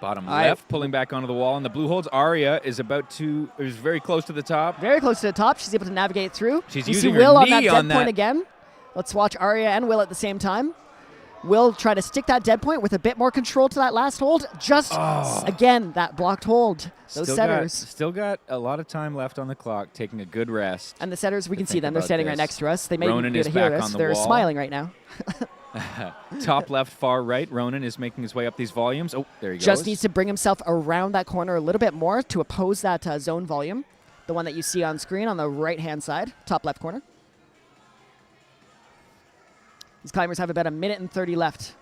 Bottom left, pulling back onto the wall. And the blue holds, Aria is very close to the top.
Very close to the top. She's able to navigate through.
She's
you
using
see Will
her
on that
knee
dead
on
point
that.
again. Let's watch Aria and Will at the same time. Will try to stick that dead point with a bit more control to that last hold. Again, that blocked hold. Those setters.
Still got a lot of time left on the clock, taking a good rest.
And the setters, we can see
think
them. They're
about
standing right
this.
next to us. They may
Ronan
be able
is
to hear
back
us.
on the
They're
wall.
smiling right now.
Top left, far right. Ronan is making his way up these volumes. Oh, there he goes.
Just needs to bring himself around that corner a little bit more to oppose that zone volume. The one that you see on screen on the right-hand side, top left corner. These climbers have about a minute and 30 left.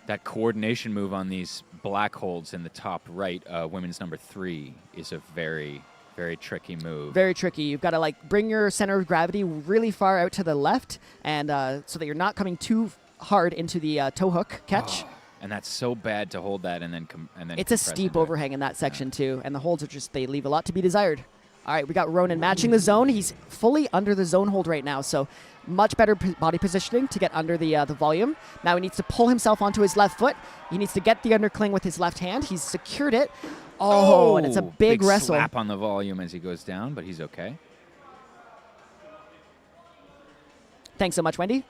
That coordination move on these black holds in the top right, women's number 3, is a very, very tricky move.
Very tricky. You've got to bring your center of gravity really far out to the left, and so that you're not coming too hard into the toe hook catch.
And that's so bad to hold that and then
It's a steep overhang in that section too, and the holds they leave a lot to be desired. All right, we got Ronan matching the zone. He's fully under the zone hold right now, so much better body positioning to get under the volume. Now he needs to pull himself onto his left foot. He needs to get the undercling with his left hand. He's secured it. And it's a big wrestle.
Slap on the volume as he goes down, but he's okay.
Thanks so much, Wendy.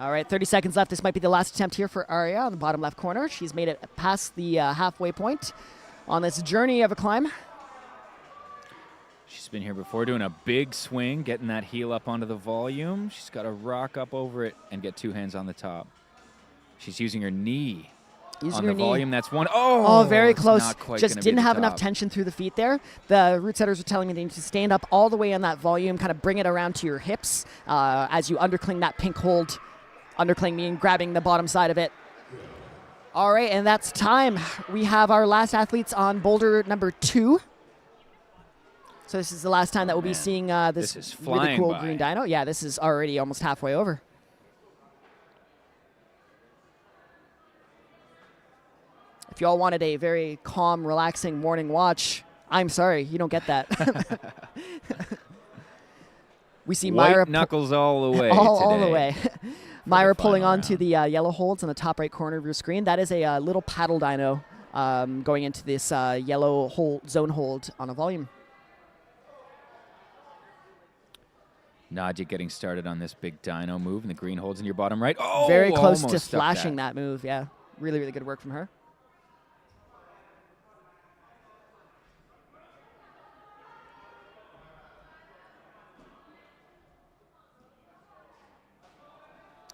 All right, 30 seconds left. This might be the last attempt here for Aria on the bottom left corner. She's made it past the halfway point on this journey of a climb.
She's been here before doing a big swing, getting that heel up onto the volume. She's got to rock up over it and get 2 hands on the top. She's using her knee on the volume. That's one.
Oh, very close.
Just
didn't have enough tension through the feet there. The root setters were telling me they need to stand up all the way on that volume, kind of bring it around to your hips as you undercling that pink hold. Undercling meaning grabbing the bottom side of it. All right, and that's time. We have our last athletes on boulder number 2. So this is the last time that we'll be seeing this really cool green dino. Yeah, this is already almost halfway over. If y'all wanted a very calm, relaxing morning watch, I'm sorry, you don't get that. We see Myra
knuckles all the way.
all the way. Myra pulling on to the yellow holds on the top right corner of your screen. That is a little paddle dino going into this yellow zone hold on a volume.
Nadia getting started on this big dino move, and the green holds in your bottom right. Oh,
very close to flashing that move. Yeah, really, really good work from her.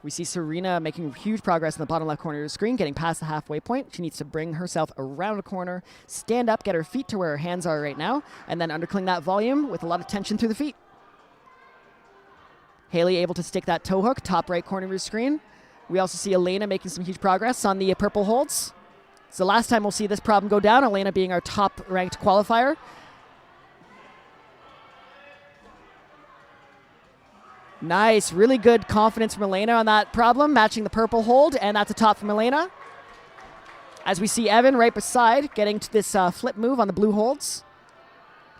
We see Serena making huge progress in the bottom left corner of the screen, getting past the halfway point. She needs to bring herself around a corner, stand up, get her feet to where her hands are right now, and then undercling that volume with a lot of tension through the feet. Haley able to stick that toe hook, top right corner of your screen. We also see Elena making some huge progress on the purple holds. It's the last time we'll see this problem go down, Elena being our top-ranked qualifier. Nice, really good confidence from Elena on that problem, matching the purple hold, and that's a top from Elena. As we see Evan right beside, getting to this flip move on the blue holds.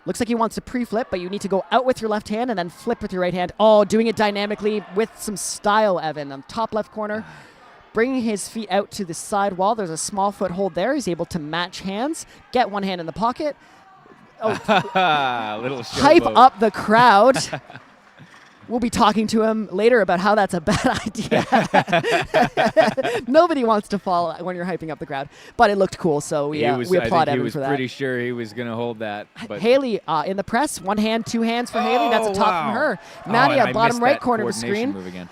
Looks like he wants to pre-flip, but you need to go out with your left hand and then flip with your right hand. Oh, doing it dynamically with some style, Evan. On top left corner, bringing his feet out to the side wall. There's a small foothold there. He's able to match hands, get one hand in the pocket. Oh,
little
hype up the crowd. We'll be talking to him later about how that's a bad idea. Nobody wants to fall when you're hyping up the crowd. But it looked cool, so we applaud Evan for that.
He was pretty sure he was going to hold that. But
Haley in the press. 1 hand, 2 hands for Haley. That's a top from her. Nadia, bottom right corner of the screen.
Move again.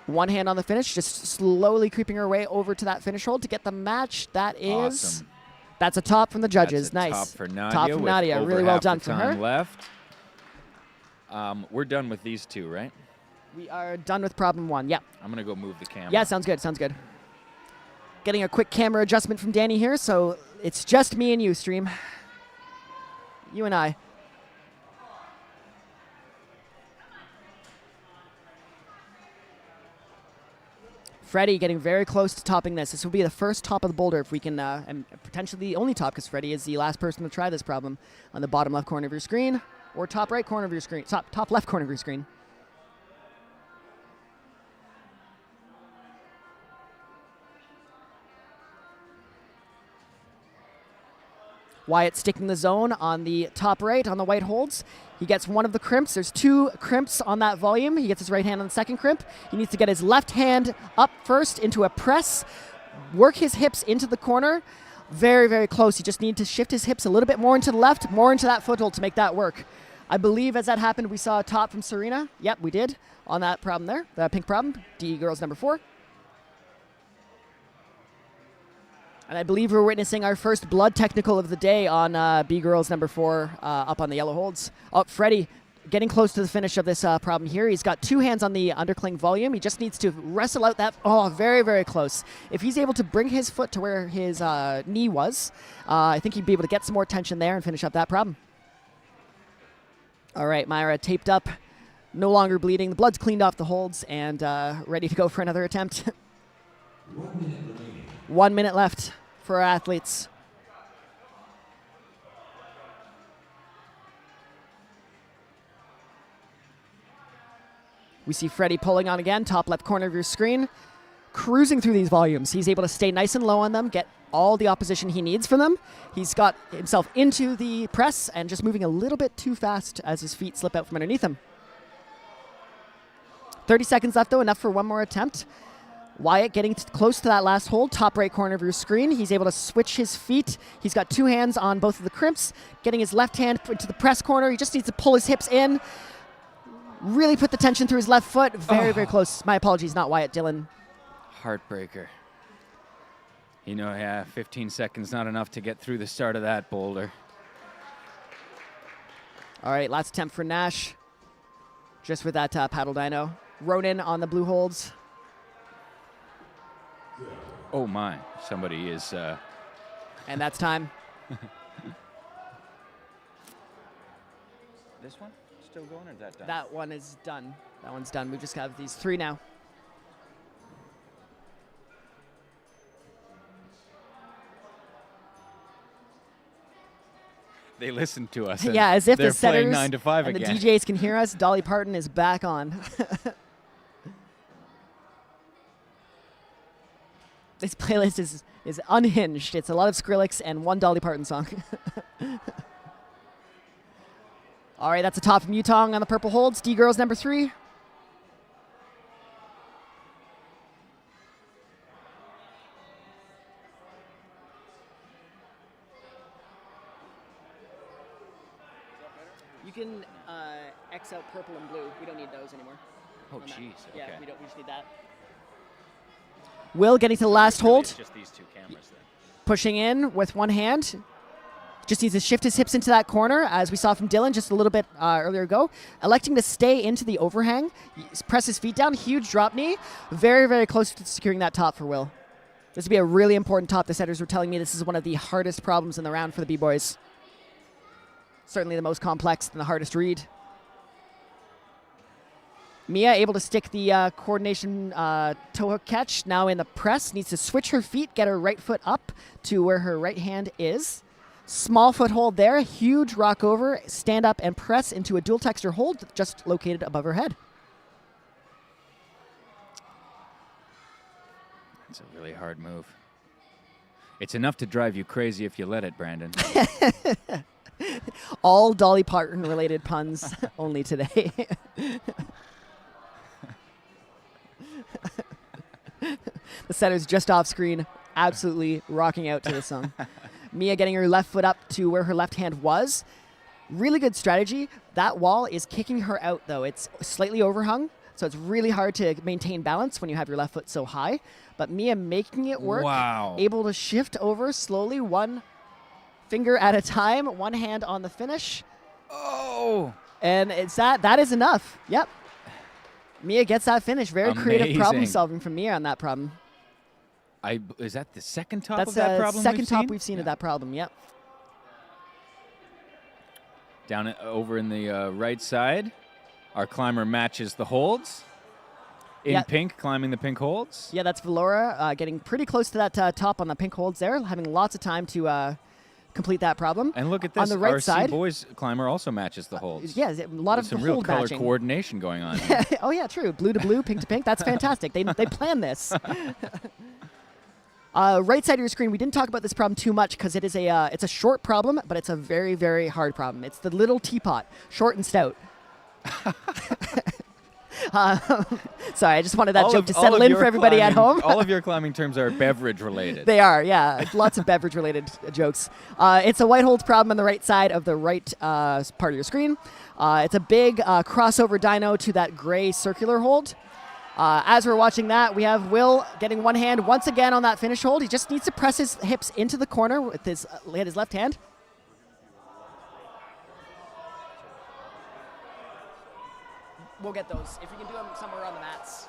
1 hand on the finish, just slowly creeping her way over to that finish hold to get the match. That is...
Awesome.
That's a top from the judges.
That's a
nice.
Top for Nadia.
Top from Nadia. Really well done from her.
Left. We're done with these 2, right?
We are done with problem 1. Yeah.
I'm going to go move the camera.
Yeah, sounds good. Sounds good. Getting a quick camera adjustment from Danny here, so it's just me and you, stream. You and I. Freddie getting very close to topping this. This will be the first top of the boulder if we can, and potentially the only top because Freddie is the last person to try this problem on the bottom left corner of your screen. Or top right corner of your screen, top left corner of your screen. Wyatt sticking the zone on the top right on the white holds. He gets one of the crimps. There's 2 crimps on that volume. He gets his right hand on the second crimp. He needs to get his left hand up first into a press, work his hips into the corner. Very, very close. He just needs to shift his hips a little bit more into the left, more into that foothold to make that work. I believe as that happened, we saw a top from Serena. Yep, we did on that problem there, the pink problem, D girls number 4. And I believe we're witnessing our first blood technical of the day on B girls number 4 up on the yellow holds. Oh, Freddie getting close to the finish of this problem here. He's got 2 hands on the undercling volume. He just needs to wrestle out that, very, very close. If he's able to bring his foot to where his knee was, I think he'd be able to get some more tension there and finish up that problem. All right, Myra taped up, no longer bleeding. The blood's cleaned off the holds and ready to go for another attempt.
1 minute remaining.
1 minute left for our athletes. We see Freddie pulling on again, top left corner of your screen, cruising through these volumes. He's able to stay nice and low on them, get all the opposition he needs from them. He's got himself into the press and just moving a little bit too fast as his feet slip out from underneath him. 30 seconds left, though, enough for one more attempt. Wyatt getting close to that last hold, top right corner of your screen. He's able to switch his feet. He's got two hands on both of the crimps, getting his left hand into the press corner. He just needs to pull his hips in, really put the tension through his left foot. Very, very close. My apologies, not Wyatt, Dylan.
Heartbreaker. You know, yeah, 15 seconds not enough to get through the start of that boulder.
All right, last attempt for Nash. Just with that paddle dyno. Ronan on the blue holds.
Oh my, somebody is...
And that's time.
This one still going, or is that done?
That one is done. That one's done. We just have these three now.
They listened to us.
Yeah, as if
they're
the setters
playing 9 to 5
and
again.
the DJs can hear us. Dolly Parton is back on. This playlist is unhinged. It's a lot of Skrillex and one Dolly Parton song. All right, that's a top from Yutong on the purple holds. D-Girls number 3. You can X out purple and blue. We don't need those anymore.
Oh,
on that.
jeez. Okay.
Yeah, we just need that. Will getting to the last hold.
It's just these two cameras then.
Pushing in with one hand. Just needs to shift his hips into that corner, as we saw from Dylan just a little bit earlier ago. Electing to stay into the overhang. Press his feet down. Huge drop knee. Very, very close to securing that top for Will. This would be a really important top. The setters were telling me this is one of the hardest problems in the round for the B-boys. Certainly the most complex and the hardest read. Mia able to stick the coordination toe hook catch. Now in the press. Needs to switch her feet, get her right foot up to where her right hand is. Small foothold there. Huge rock over. Stand up and press into a dual texture hold just located above her head.
It's a really hard move. It's enough to drive you crazy if you let it, Brandon.
All Dolly Parton related puns only today. The setter's just off screen, absolutely rocking out to the song. Mia getting her left foot up to where her left hand was. Really good strategy. That wall is kicking her out, though. It's slightly overhung, so it's really hard to maintain balance when you have your left foot so high. But Mia making it work.
Wow.
Able to shift over slowly, one finger at a time, one hand on the finish.
Oh!
And it's that is enough. Yep. Mia gets that finish. Very creative problem
Amazing.
solving from Mia on that problem.
Is that the second top
That's
of that
the
problem
second top we've
we've
seen of that problem. Yep.
Down over in the right side, our climber matches the holds. In pink, climbing the pink holds.
Yeah, that's Valora getting pretty close to that top on the pink holds there, having lots of time to complete that problem.
And look at this.
On the right
RC
side,
Boys climber also matches the holds.
yeah, a lot of
Some
hold
real color
matching.
coordination going on here.
Oh yeah, true. Blue to blue, pink to pink. That's fantastic. They plan this. Right side of your screen, we didn't talk about this problem too much because it's a short problem, but it's a very, very hard problem. It's the little teapot, short and stout. Sorry, I just wanted that joke to settle in for everybody at home.
All of your climbing terms are beverage related.
They are, yeah. Lots of beverage related jokes. It's a white hold problem on the right side of the right part of your screen. It's a big crossover dyno to that gray circular hold. As we're watching that, we have Will getting one hand once again on that finish hold. He just needs to press his hips into the corner with his left hand. We'll get those. If you can do them somewhere on the mats.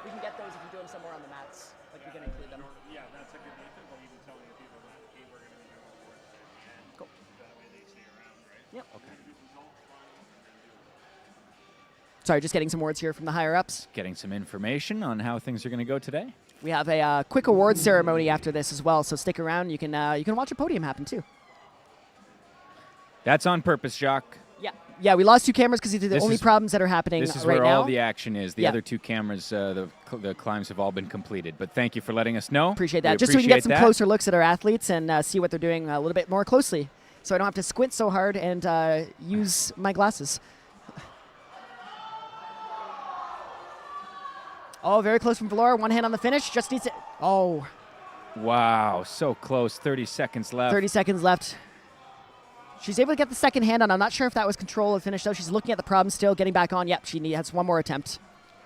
We can get those if you do them somewhere on the mats. Like we can include them.
Yeah, that's a good method. Well, even telling the people that, hey, we're going to be doing work. And
Cool.
that way they stay around, right?
Yep.
Okay.
Sorry, just getting some words here from the higher ups.
Getting some information on how things are going to go today.
We have a quick awards ceremony after this as well, so stick around. You can watch a podium happen too.
That's on purpose, Jacques.
Yeah, we lost two cameras because these are the
This
only
is-
problems that are happening
This is
right
where
now.
all the action is. The
Yeah.
other two cameras, the climbs have all been completed. But thank you for letting us know.
Appreciate that.
We
Just so we can get some
appreciate that.
closer looks at our athletes and see what they're doing a little bit more closely, so I don't have to squint so hard and use my glasses. Oh, very close from Valora. One hand on the finish. Just needs it. Oh,
Wow, so close. 30 seconds left.
30 seconds left. She's able to get the second hand on. I'm not sure if that was control of the finish, though. She's looking at the problem still, getting back on. Yep, she has one more attempt.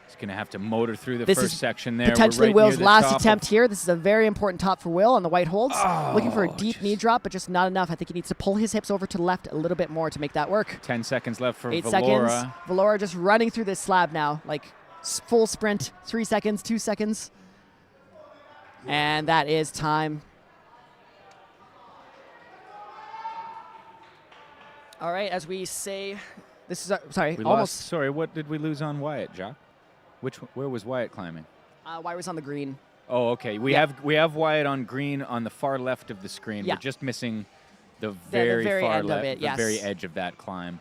She's going to have to motor through the
This
first
is
section there. We're
Potentially
right near
Will's
the
last
top
attempt
of-
here. This is a very important top for Will on the white holds. Looking for a
Oh,
deep
just-
knee drop, but just not enough. I think he needs to pull his hips over to the left a little bit more to make that work.
10 seconds left for
8
Valora.
seconds. Valora just running through this slab now, like full sprint. 3 seconds, 2 seconds. And that is time. All right, as we say, this is sorry,
We
almost.
lost. Sorry, what did we lose on Wyatt, Jock? Where was Wyatt climbing?
Wires on the green.
Oh, okay. We
Yeah.
have Wyatt on green on the far left of the screen.
Yeah.
We're just missing the
The
very,
very
far
end of
left,
it,
the
yes.
very edge of that climb.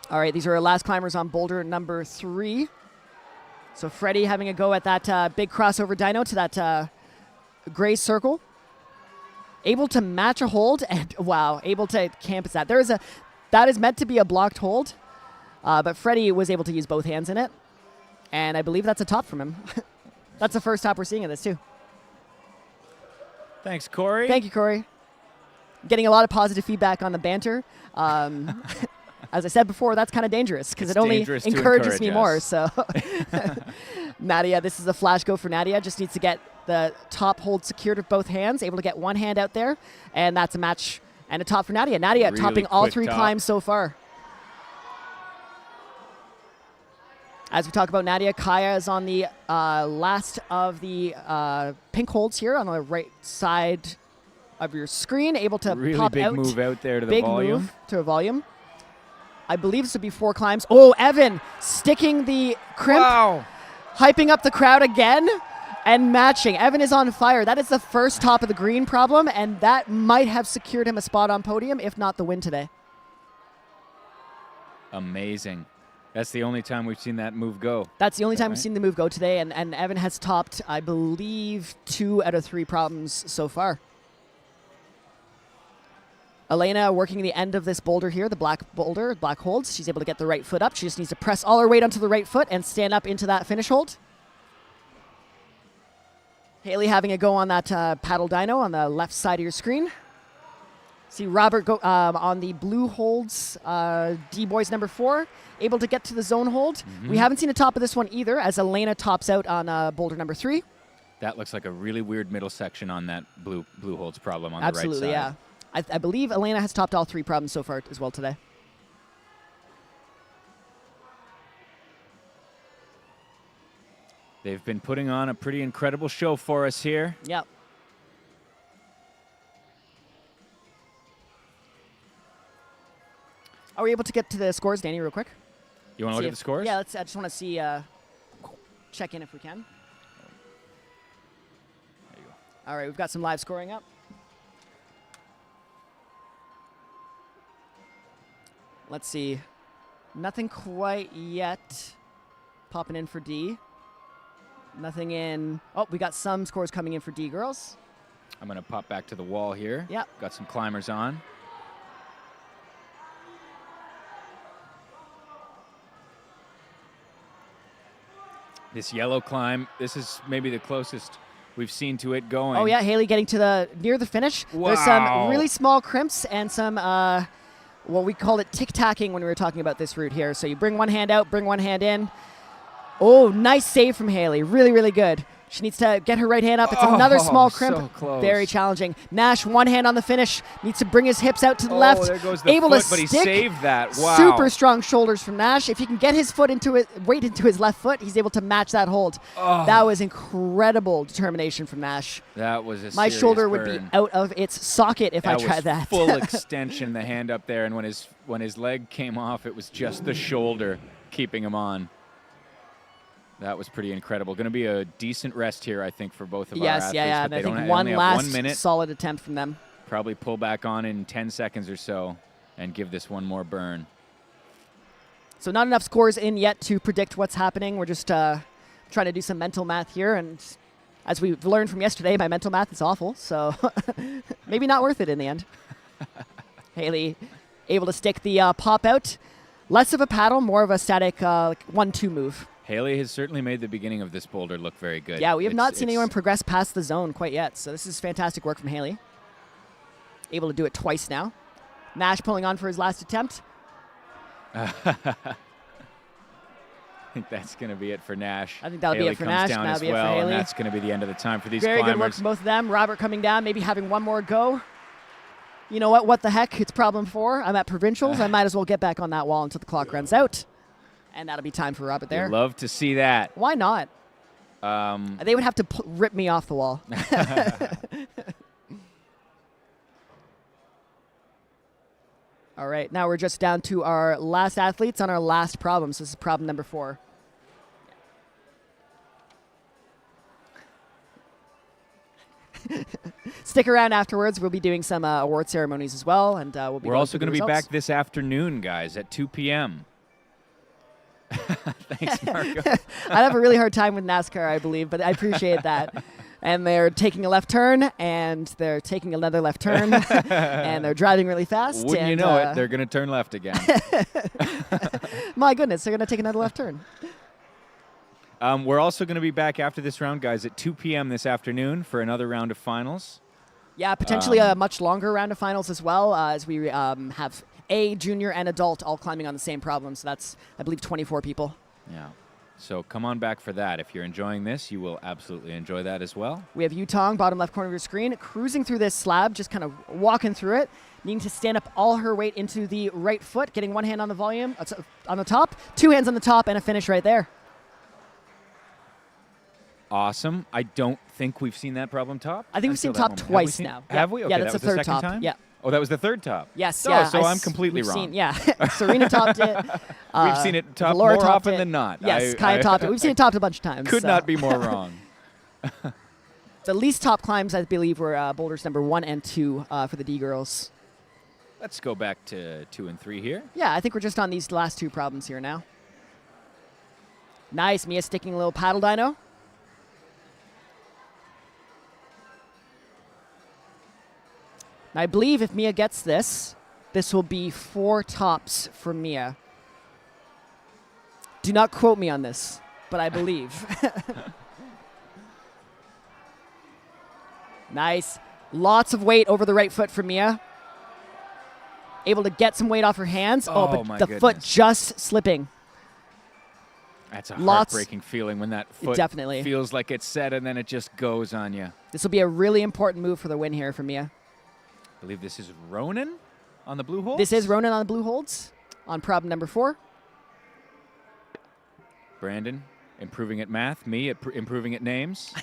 All right, these are our last climbers on boulder number 3. So Freddie having a go at that big crossover dyno to that gray circle. Able to match a hold, and wow, able to campus that. That is meant to be a blocked hold, but Freddie was able to use both hands in it. And I believe that's a top from him. That's the first top we're seeing of this, too.
Thanks, Corey.
Thank you, Corey. Getting a lot of positive feedback on the banter. As I said before, that's kind of dangerous because
It's
it only
dangerous to
encourages me
encourage
more.
us.
So, Nadia, this is a flash go for Nadia. Just needs to get the top hold secured with both hands, able to get one hand out there, and that's a match and a top for Nadia. Nadia
Really
topping all
quick
3
top.
climbs so far. As we talk about Nadia, Kaya is on the last of the pink holds here on the right side of your screen, able to
Really
pop
big
out.
move out there to the
Big
volume.
move to a volume. I believe this would be 4 climbs. Oh, Evan sticking the crimp,
Wow.
hyping up the crowd again, and matching. Evan is on fire. That is the first top of the green problem, and that might have secured him a spot on podium, if not the win today.
Amazing. That's the only time we've seen that move go.
That's the only time
right?
we've seen the move go today, and Evan has topped, I believe, 2 out of 3 problems so far. Elena working the end of this boulder here, the black boulder, black holds. She's able to get the right foot up. She just needs to press all her weight onto the right foot and stand up into that finish hold. Haley having a go on that paddle dyno on the left side of your screen. See Robert go on the blue holds, D-Boys number 4, able to get to the zone hold. We haven't seen a top of this one either, as Elena tops out on boulder number 3.
That looks like a really weird middle section on that blue holds problem on
Absolutely,
the right side.
yeah. I believe Elena has topped all 3 problems so far as well today.
They've been putting on a pretty incredible show for us here.
Yep. Are we able to get to the scores, Danny, real quick?
You want to
See
look at
if-
the scores?
Yeah, I just want to see, check in if we can.
There you go.
All right, we've got some live scoring up. Let's see. Nothing quite yet. Popping in for D. Nothing in. Oh, we got some scores coming in for D girls.
I'm going to pop back to the wall here.
Yep.
Got some climbers on. This yellow climb, this is maybe the closest we've seen to it going.
Oh yeah, Haley getting to near the finish. There's
Wow.
some really small crimps and some well, we called it tic-tacking when we were talking about this route here. So you bring one hand out, bring one hand in. Oh, nice save from Haley. Really, really good. She needs to get her right hand up. It's another small crimp.
so close.
Very challenging. Nash, one hand on the finish. Needs to bring his hips out to the
Oh,
left.
there goes the
Able
foot,
to
but he
stick.
saved that. Wow.
Super strong shoulders from Nash. If he can get his foot into it, weight into his left foot, he's able to match that hold.
Oh.
That was incredible determination from Nash.
That was a
My
serious
shoulder would be
burn.
out of its socket if I
That
tried
was
that.
full extension, the hand up there, and when his leg came off, it was just the shoulder keeping him on. That was pretty incredible. Going to be a decent rest here, I think, for both of our
Yes,
athletes.
yeah.
but
And I
they
think
don't
one
only have
last
1 minute.
solid attempt from them.
Probably pull back on in 10 seconds or so and give this one more burn.
So not enough scores in yet to predict what's happening. We're just trying to do some mental math here. And as we've learned from yesterday, my mental math is awful. So maybe not worth it in the end. Haley able to stick the pop out. Less of a paddle, more of a static 1-2 move.
Haley has certainly made the beginning of this boulder look very good.
Yeah, we have not seen anyone progress past the zone quite yet, so this is fantastic work from Haley. Able to do it twice now. Nash pulling on for his last attempt.
I think that's going to be it for Nash.
I think that'll be
Haley
it for
comes
Nash.
down
That'll
as
be it for
well,
Haley.
and that's going to be the end of the time for these
Very
climbers.
good work from both of them. Robert coming down, maybe having one more go. You know what? What the heck? It's problem 4. I'm at Provincials. I might as well get back on that wall until the clock runs out. And that'll be time for Robert there.
You'd love to see that.
Why not? They would have to rip me off the wall. All right, now we're just down to our last athletes on our last problem. So this is problem number 4. Stick around afterwards. We'll be doing some award ceremonies as well, and we'll be.
We're also going to be
results.
back this afternoon, guys, at 2 p.m. Thanks, Marco.
I'd have a really hard time with NASCAR, I believe, but I appreciate that. And they're taking a left turn, and they're taking another left turn, and they're driving really fast.
Wouldn't
and,
you know it, they're going to turn left again.
My goodness, they're going to take another left turn.
We're also going to be back after this round, guys, at 2 p.m. this afternoon for another round of finals.
Yeah, potentially a much longer round of finals as well, as we have A, junior, and adult all climbing on the same problem. So that's, I believe, 24 people.
Yeah. So come on back for that. If you're enjoying this, you will absolutely enjoy that as well.
We have Yutong, bottom left corner of your screen, cruising through this slab, just kind of walking through it, needing to stand up all her weight into the right foot, getting one hand on the volume, on the top, 2 hands on the top, and a finish right there.
Awesome. I don't think we've seen that problem top.
I think we've seen top twice now.
Have we? Okay,
yeah,
that
that's
was
the third
second
top.
time?
Yeah.
Oh, that was the third top.
Yes.
Oh,
yeah.
so I'm completely
we've
wrong.
Seen, yeah. Serena topped it.
We've seen it top
Laura
more
topped
often
it.
than not.
Yes, Kaya topped it. We've seen it topped a bunch of times.
Could
so.
not be more wrong.
The least top climbs, I believe, were boulders number 1 and 2 for the D girls.
Let's go back to 2 and 3 here.
Yeah, I think we're just on these last 2 problems here now. Nice. Mia sticking a little paddle dyno. Now, I believe if Mia gets this, this will be 4 tops for Mia. Do not quote me on this, but I believe. Nice. Lots of weight over the right foot for Mia. Able to get some weight off her hands.
Oh,
but
my
the foot
goodness.
just slipping.
That's a
Lots-
heartbreaking feeling when that foot
Definitely.
feels like it's set and then it just goes on you.
This will be a really important move for the win here for Mia.
I believe this is Ronan on the blue hole.
This is Ronan on the blue holds on problem number 4.
Brandon improving at math, me at improving at names.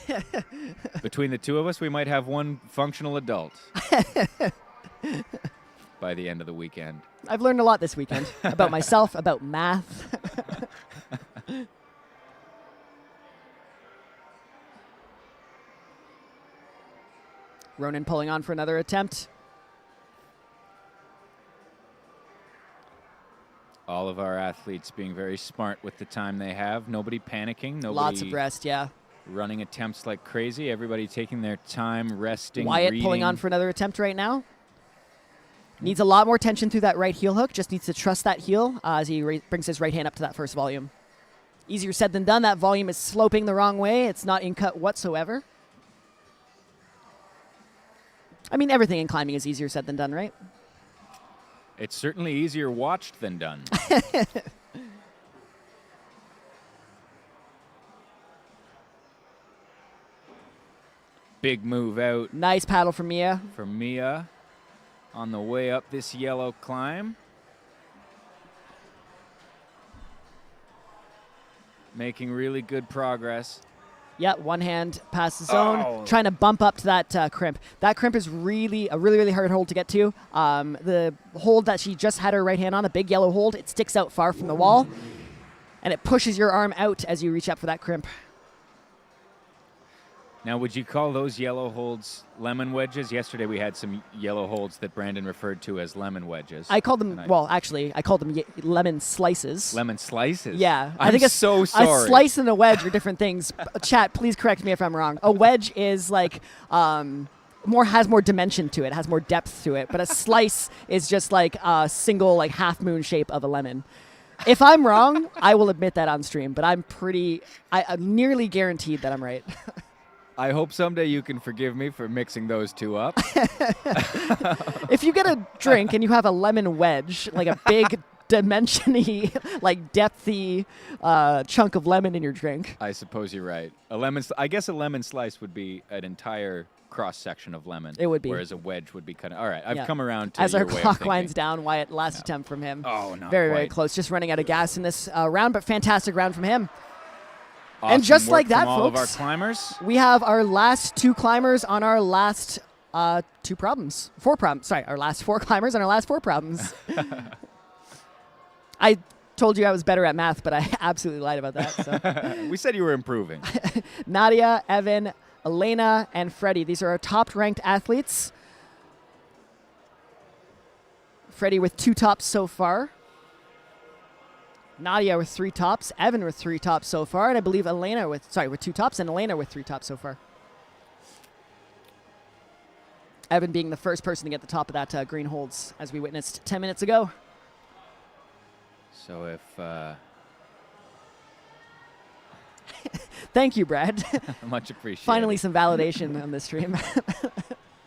Between the two of us, we might have one functional adult by the end of the weekend.
I've learned a lot this weekend about myself, about math. Ronan pulling on for another attempt.
All of our athletes being very smart with the time they have. Nobody panicking. Nobody
Lots of rest, yeah.
running attempts like crazy. Everybody taking their time, resting,
Wyatt
reading.
pulling on for another attempt right now. Needs a lot more tension through that right heel hook. Just needs to trust that heel as he brings his right hand up to that first volume. Easier said than done. That volume is sloping the wrong way. It's not in cut whatsoever. I mean, everything in climbing is easier said than done, right?
It's certainly easier watched than done. Big move out
Nice paddle from Mia.
for Mia on the way up this yellow climb. Making really good progress.
Yep, one hand past the zone,
Oh.
trying to bump up to that crimp. That crimp is really hard hold to get to. The hold that she just had her right hand on, a big yellow hold, it sticks out far from the wall, and it pushes your arm out as you reach up for that crimp.
Now, would you call those yellow holds lemon wedges? Yesterday we had some yellow holds that Brandon referred to as lemon wedges.
I called them,
And
well, actually, I called them lemon slices.
lemon slices?
Yeah.
I'm
I think
so
a
sorry.
slice and a wedge are different things. Chat, please correct me if I'm wrong. A wedge is like has more dimension to it, has more depth to it. But a slice is just like a single like half moon shape of a lemon. If I'm wrong, I will admit that on stream, but I'm nearly guaranteed that I'm right.
I hope someday you can forgive me for mixing those two up.
If you get a drink and you have a lemon wedge, like a big dimension-y, like depthy chunk of lemon in your drink.
I suppose you're right. I guess a lemon slice would be an entire cross section of lemon.
It would be.
Whereas a wedge would be kind of. All right, I've
Yeah.
come around to
As
your
our
way
clock
of
winds
thinking.
down, Wyatt, last attempt from him.
Oh, not
very, very
quite.
close. Just running out of gas in this round, but fantastic round from him.
Awesome
And just
work
like that,
from all of our
folks,
climbers.
we have our last 2 climbers on our last 4 problems. Sorry, our last 4 climbers on our last 4 problems. I told you I was better at math, but I absolutely lied about that. So.
We said you were improving.
Nadia, Evan, Elena, and Freddie. These are our top-ranked athletes. Freddie with 2 tops so far. Nadia with 3 tops. Evan with 3 tops so far. And I believe Elena with 2 tops, and Elena with 3 tops so far. Evan being the first person to get the top of that green holds, as we witnessed 10 minutes ago.
So if
Thank you, Brad.
much appreciated.
Finally some validation on this stream.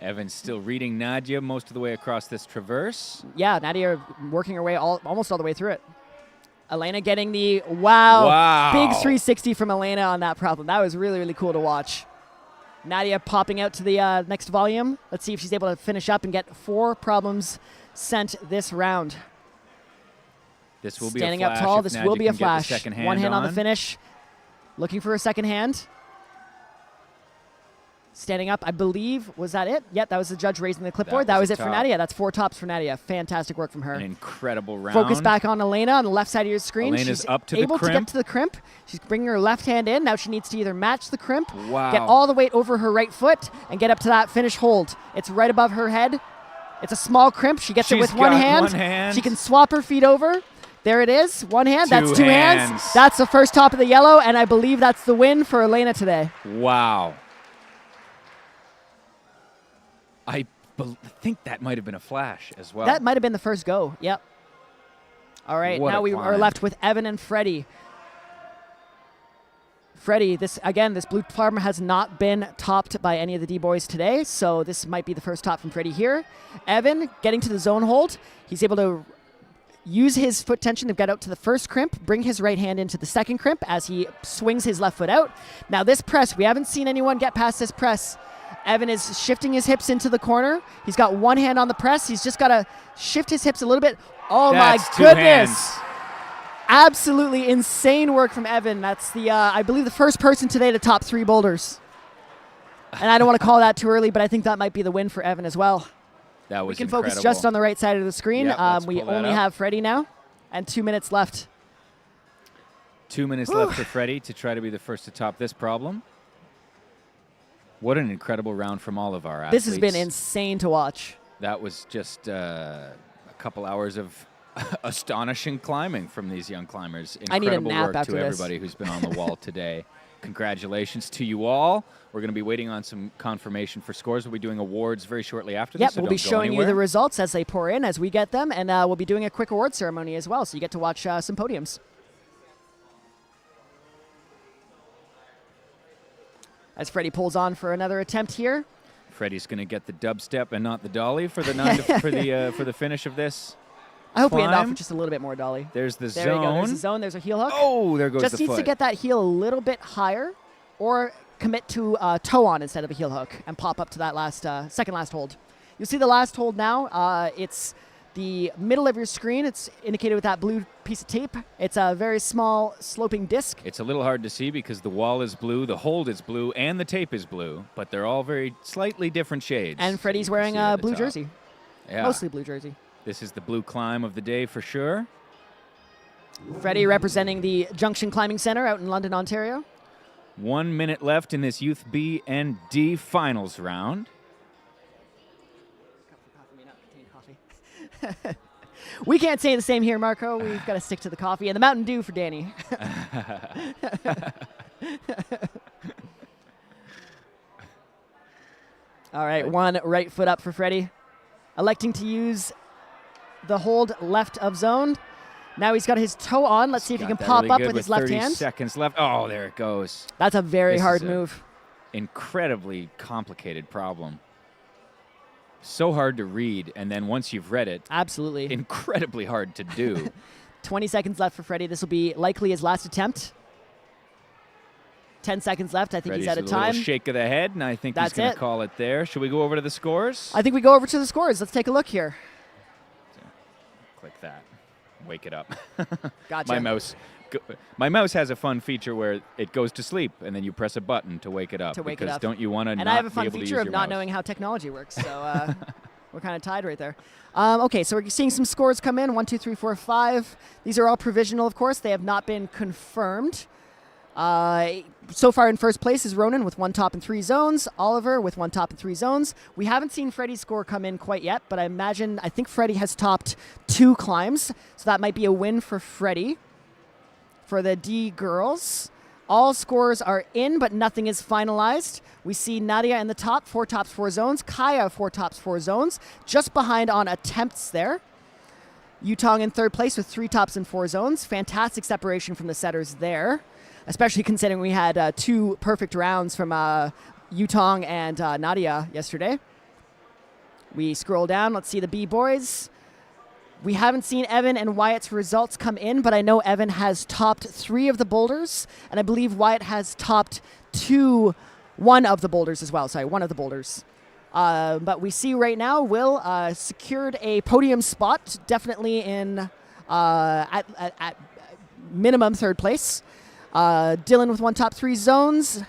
Evan's still reading Nadia most of the way across this traverse.
Yeah, Nadia working her way almost all the way through it. Elena getting the wow. Big 360 from Elena on that problem. That was really, really cool to watch. Nadia popping out to the next volume. Let's see if she's able to finish up and get 4 problems sent this round.
This will be
Standing
a flash
up tall.
if
This
Nadia
will be a
can get the
flash.
second hand
One hand on the
on.
finish. Looking for a second hand. Standing up, I believe, was that it? Yep, that was the judge raising the clipboard. That was
a
it for
top.
Nadia. That's 4 tops for Nadia. Fantastic work from her.
An incredible round.
Focus back on Elena on the left side of your screen.
Elena's
She's
up to the
able to get
crimp.
to the crimp. She's bringing her left hand in. Now she needs to either match the crimp,
Wow.
get all the weight over her right foot, and get up to that finish hold. It's right above her head. It's a small crimp. She gets it
She's
with one
got
hand.
one hand.
She can swap her feet over. There it is. One hand. That's 2
Two
hands.
hands.
That's the first top of the yellow, and I believe that's the win for Elena today.
Wow. I think that might have been a flash as well.
That might have been the first go. Yep. All right.
What
now
a
we are
climb.
left with Evan and Freddie. Freddie, this blue farmer has not been topped by any of the D-boys today, so this might be the first top from Freddie here. Evan getting to the zone hold. He's able to use his foot tension to get out to the first crimp, bring his right hand into the second crimp as he swings his left foot out. Now this press, we haven't seen anyone get past this press. Evan is shifting his hips into the corner. He's got one hand on the press. He's just got to shift his hips a little bit. Oh
That's
my
2
goodness.
hands.
Absolutely insane work from Evan. That's the, I believe, the first person today to top 3 boulders. And I don't want to call that too early, but I think that might be the win for Evan as well.
That was
We can
incredible.
focus just on the right side of the screen.
Yep, let's
We
pull that
only
up.
have Freddie now, and 2 minutes left.
2 minutes left for Freddie to try to be the first to top this problem. What an incredible round from all of our athletes.
This has been insane to watch.
That was just a couple hours of astonishing climbing from these young climbers.
I need a
Incredible
nap
work
after
to
this.
everybody who's been on the wall today. Congratulations to you all. We're going to be waiting on some confirmation for scores. We'll be doing awards very shortly after
Yep,
this. So
we'll be
don't go
showing you the
anywhere.
results as they pour in, as we get them, and we'll be doing a quick award ceremony as well, so you get to watch some podiums. As Freddie pulls on for another attempt here.
Freddie's going to get the dubstep and not the dolly for the for the finish of this.
I hope we end off
Climb.
with just a little bit more dolly.
There's the
There
zone.
we go. There's the zone. There's a heel hook.
Oh, there goes
Just
the
needs
foot.
to get that heel a little bit higher, or commit to toe on instead of a heel hook and pop up to that last second last hold. You'll see the last hold now. It's the middle of your screen. It's indicated with that blue piece of tape. It's a very small sloping disc.
It's a little hard to see because the wall is blue, the hold is blue, and the tape is blue, but they're all very slightly different shades.
And Freddie's
You can
wearing
see it
a
at the
blue
top.
jersey.
Yeah.
Mostly blue jersey.
This is the blue climb of the day for sure.
Freddie representing the Junction Climbing Center out in London, Ontario.
1 minute left in this Youth B and D finals round.
We can't say the same here, Marco. We've got to stick to the coffee and the Mountain Dew for Danny. All right, one right foot up for Freddie. Electing to use the hold left of zone. Now he's got his toe on. Let's see if he can
Got that
pop
really
up
good
with his left
30
hand.
seconds left. Oh, there it goes.
That's a very
This
hard
is a-
move.
Incredibly complicated problem. So hard to read, and then once you've read it,
Absolutely.
incredibly hard to do.
20 seconds left for Freddie. This will be likely his last attempt. 10 seconds left. I think
Freddie's
he's out of
a little
time.
shake of the head, and I think
That's
he's going
it.
to call it there. Should we go over to the scores?
I think we go over to the scores. Let's take a look here.
Click that. Wake it up.
Gotcha.
My mouse has a fun feature where it goes to sleep, and then you press a button to wake it up.
To wake it
because
up.
don't you want to
And
not
I have a
be
fun
able to
feature
use
of
your
not
mouse?
knowing how technology works. So we're kind of tied right there. Okay, so we're seeing some scores come in. 1, 2, 3, 4, 5. These are all provisional, of course. They have not been confirmed. So far in first place is Ronan with 1 top and 3 zones. Oliver with 1 top and 3 zones. We haven't seen Freddie's score come in quite yet, but I think Freddie has topped 2 climbs. So that might be a win for Freddie. For the D girls, all scores are in, but nothing is finalized. We see Nadia in the top, 4 tops, 4 zones. Kaya, 4 tops, 4 zones. Just behind on attempts there. Yutong in third place with 3 tops and 4 zones. Fantastic separation from the setters there, especially considering we had 2 perfect rounds from Yutong and Nadia yesterday. We scroll down. Let's see the B-boys. We haven't seen Evan and Wyatt's results come in, but I know Evan has topped 3 of the boulders, and I believe Wyatt has topped 1 of the boulders as well. Sorry, 1 of the boulders. But we see right now Will secured a podium spot, definitely in at minimum 3rd place. Dylan with 1 top 3 zones.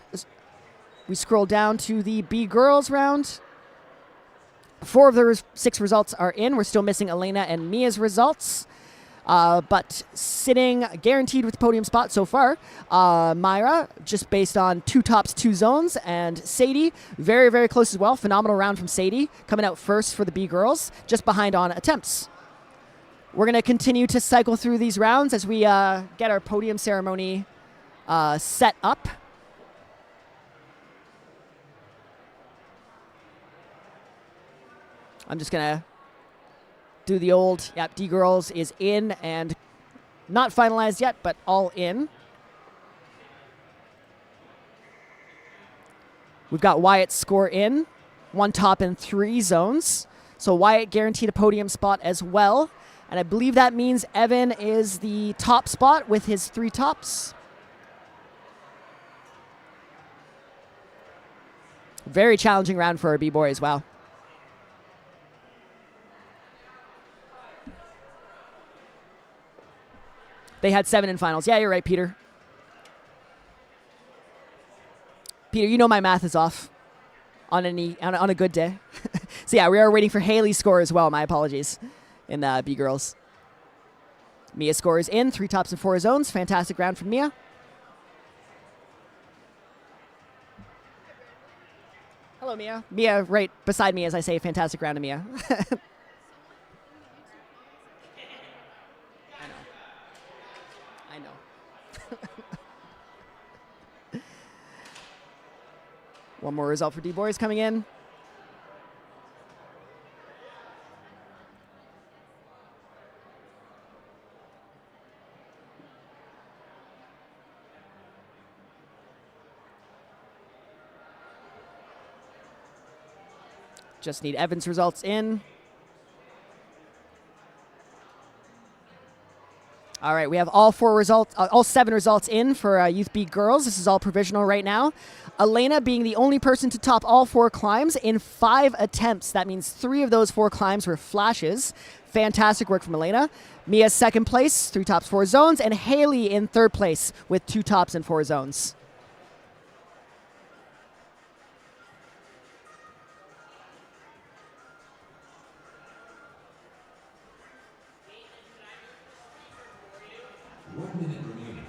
We scroll down to the B girls round. 4 of the 6 results are in. We're still missing Elena and Mia's results. But sitting guaranteed with the podium spot so far, Myra, just based on 2 tops, 2 zones, and Sadie, very, very close as well. Phenomenal round from Sadie, coming out first for the B girls, just behind on attempts. We're going to continue to cycle through these rounds as we get our podium ceremony set up. I'm just going to do the old, D girls is in and not finalized yet, but all in. We've got Wyatt's score in, 1 top and 3 zones. So Wyatt guaranteed a podium spot as well. And I believe that means Evan is the top spot with his 3 tops. Very challenging round for our B-boy as well. They had 7 in finals. Yeah, you're right, Peter. Peter, you know my math is off on a good day. So yeah, we are waiting for Haley's score as well. My apologies in the B girls. Mia's score is in, 3 tops and 4 zones. Fantastic round from Mia. Hello, Mia. Mia, right beside me as I say fantastic round to Mia. I know. One more result for D-Boys coming in. Just need Evan's results in. All right, we have all 7 results in for Youth B girls. This is all provisional right now. Elena being the only person to top all 4 climbs in 5 attempts. That means 3 of those 4 climbs were flashes. Fantastic work from Elena. Mia's 2nd place, 3 tops, 4 zones, and Haley in 3rd place with 2 tops and 4 zones.
Remaining.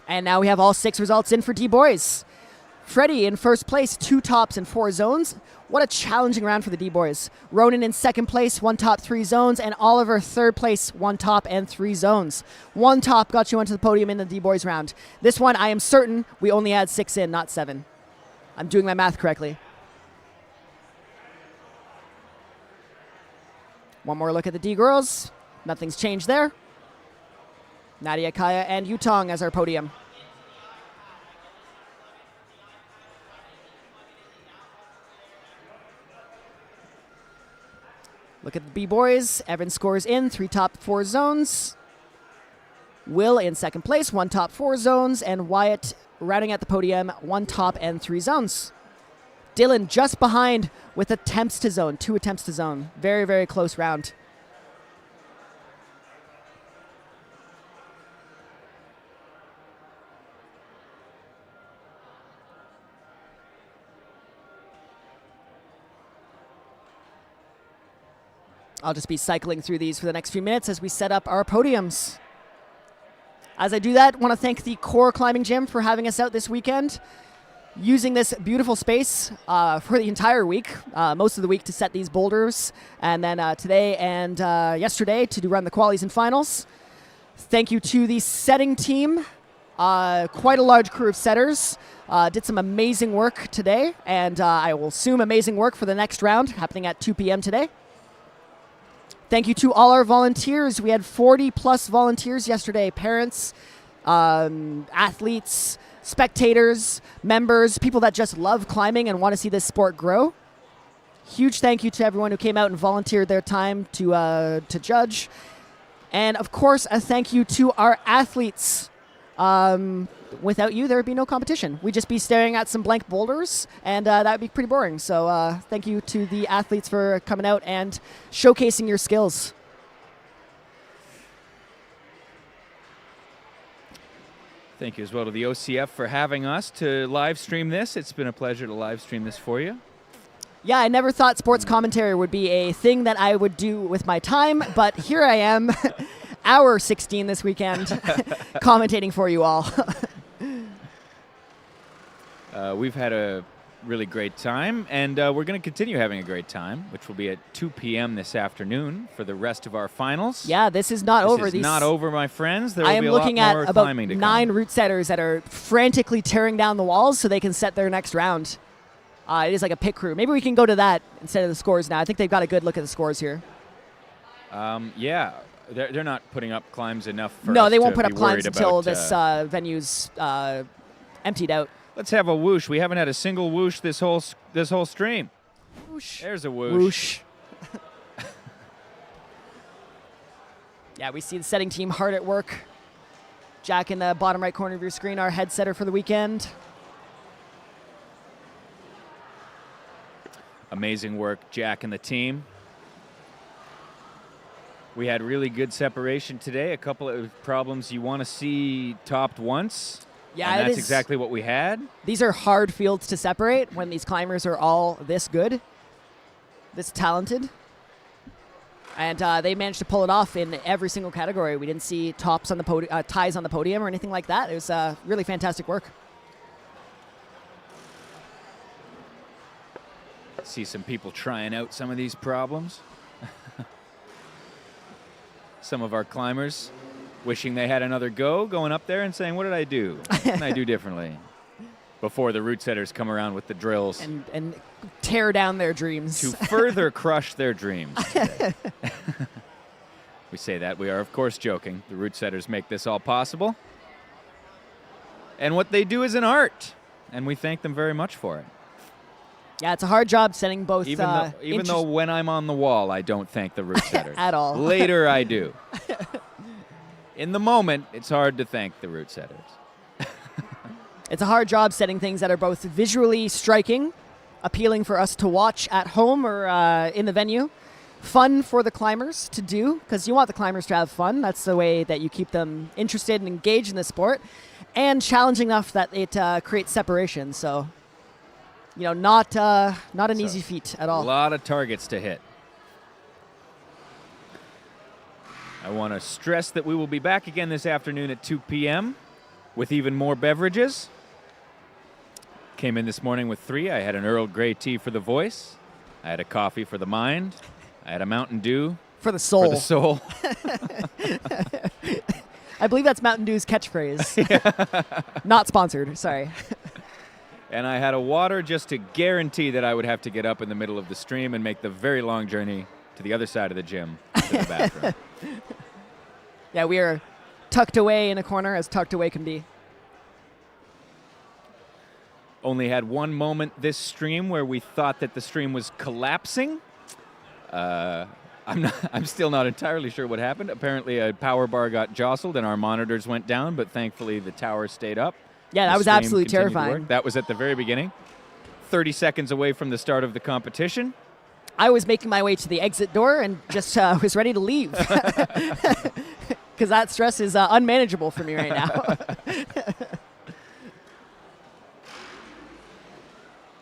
And now we have all 6 results in for D-Boys. Freddie in first place, 2 tops and 4 zones. What a challenging round for the D-boys. Ronan in second place, 1 top, 3 zones, and Oliver third place, 1 top and 3 zones. 1 top got you onto the podium in the D-boys round. This one, I am certain we only had 6 in, not 7. I'm doing my math correctly. One more look at the D-girls. Nothing's changed there. Nadia, Kaya, and Yutong as our podium. Look at the B-boys. Evan scores in 3 top, 4 zones. Will in second place, 1 top, 4 zones. And Wyatt rounding at the podium, 1 top and 3 zones. Dylan just behind with attempts to zone, 2 attempts to zone. Very, very close round. I'll just be cycling through these for the next few minutes as we set up our podiums. As I do that, I want to thank the Core Climbing Gym for having us out this weekend, using this beautiful space for the entire week, most of the week to set these boulders, and then today and yesterday to run the qualies and finals. Thank you to the setting team, quite a large crew of setters. Did some amazing work today, and I will assume amazing work for the next round happening at 2 p.m. today. Thank you to all our volunteers. We had 40 plus volunteers yesterday. Parents, athletes, spectators, members, people that just love climbing and want to see this sport grow. Huge thank you to everyone who came out and volunteered their time to judge. And of course, a thank you to our athletes. Without you, there would be no competition. We'd just be staring at some blank boulders, and that would be pretty boring. So thank you to the athletes for coming out and showcasing your skills.
Thank you as well to the OCF for having us to live stream this. It's been a pleasure to live stream this for you.
Yeah, I never thought sports commentary would be a thing that I would do with my time, but here I am, hour 16 this weekend, commentating for you all.
We've had a really great time, and we're going to continue having a great time, which will be at 2 p.m. this afternoon for the rest of our finals.
Yeah, this is not over.
This is not over, my friends. There will
I am
be a
looking
lot more
at about
climbing to
9
come.
route setters that are frantically tearing down the walls so they can set their next round. It is like a pit crew. Maybe we can go to that instead of the scores now. I think they've got a good look at the scores here.
Yeah, they're not putting up climbs enough for
No,
us
they won't
to
put
be
up climbs
worried
until
about,
this venue's emptied out.
Let's have a whoosh. We haven't had a single whoosh this whole stream.
Whoosh.
There's a whoosh.
Whoosh. Yeah, we see the setting team hard at work. Jack in the bottom right corner of your screen, our head setter for the weekend.
Amazing work, Jack and the team. We had really good separation today. A couple of problems you want to see topped once.
Yeah,
and
it
that's
is.
exactly what we had.
These are hard fields to separate when these climbers are all this good, this talented. And they managed to pull it off in every single category. We didn't see tops on the podium, ties on the podium or anything like that. It was really fantastic work.
See some people trying out some of these problems. Some of our climbers wishing they had another go, going up there and saying, what did I do? What can I do differently? Before the route setters come around with the drills.
And tear down their dreams.
To further crush their dreams. We say that. We are, of course, joking. The route setters make this all possible. And what they do is an art. And we thank them very much for it.
Yeah, it's a hard job setting both.
Even though when I'm on the wall, I don't thank the route setters.
At all.
Later, I do. In the moment, it's hard to thank the route setters.
It's a hard job setting things that are both visually striking, appealing for us to watch at home or in the venue, fun for the climbers to do, because you want the climbers to have fun. That's the way that you keep them interested and engaged in the sport, and challenging enough that it creates separation. So, not an easy feat at all.
A lot of targets to hit. I want to stress that we will be back again this afternoon at 2 p.m. with even more beverages. Came in this morning with 3. I had an Earl Grey tea for the voice. I had a coffee for the mind. I had a Mountain Dew
For the soul.
for the soul.
I believe that's Mountain Dew's catchphrase. Not sponsored. Sorry.
And I had a water just to guarantee that I would have to get up in the middle of the stream and make the very long journey to the other side of the gym to the bathroom.
Yeah, we are tucked away in a corner, as tucked away can be.
Only had one moment this stream where we thought that the stream was collapsing. I'm still not entirely sure what happened. Apparently a power bar got jostled and our monitors went down, but thankfully the tower stayed up.
Yeah, that
The
was
stream
absolutely
continued to work.
terrifying.
That was at the very beginning. 30 seconds away from the start of the competition.
I was making my way to the exit door and just was ready to leave. Because that stress is unmanageable for me right now.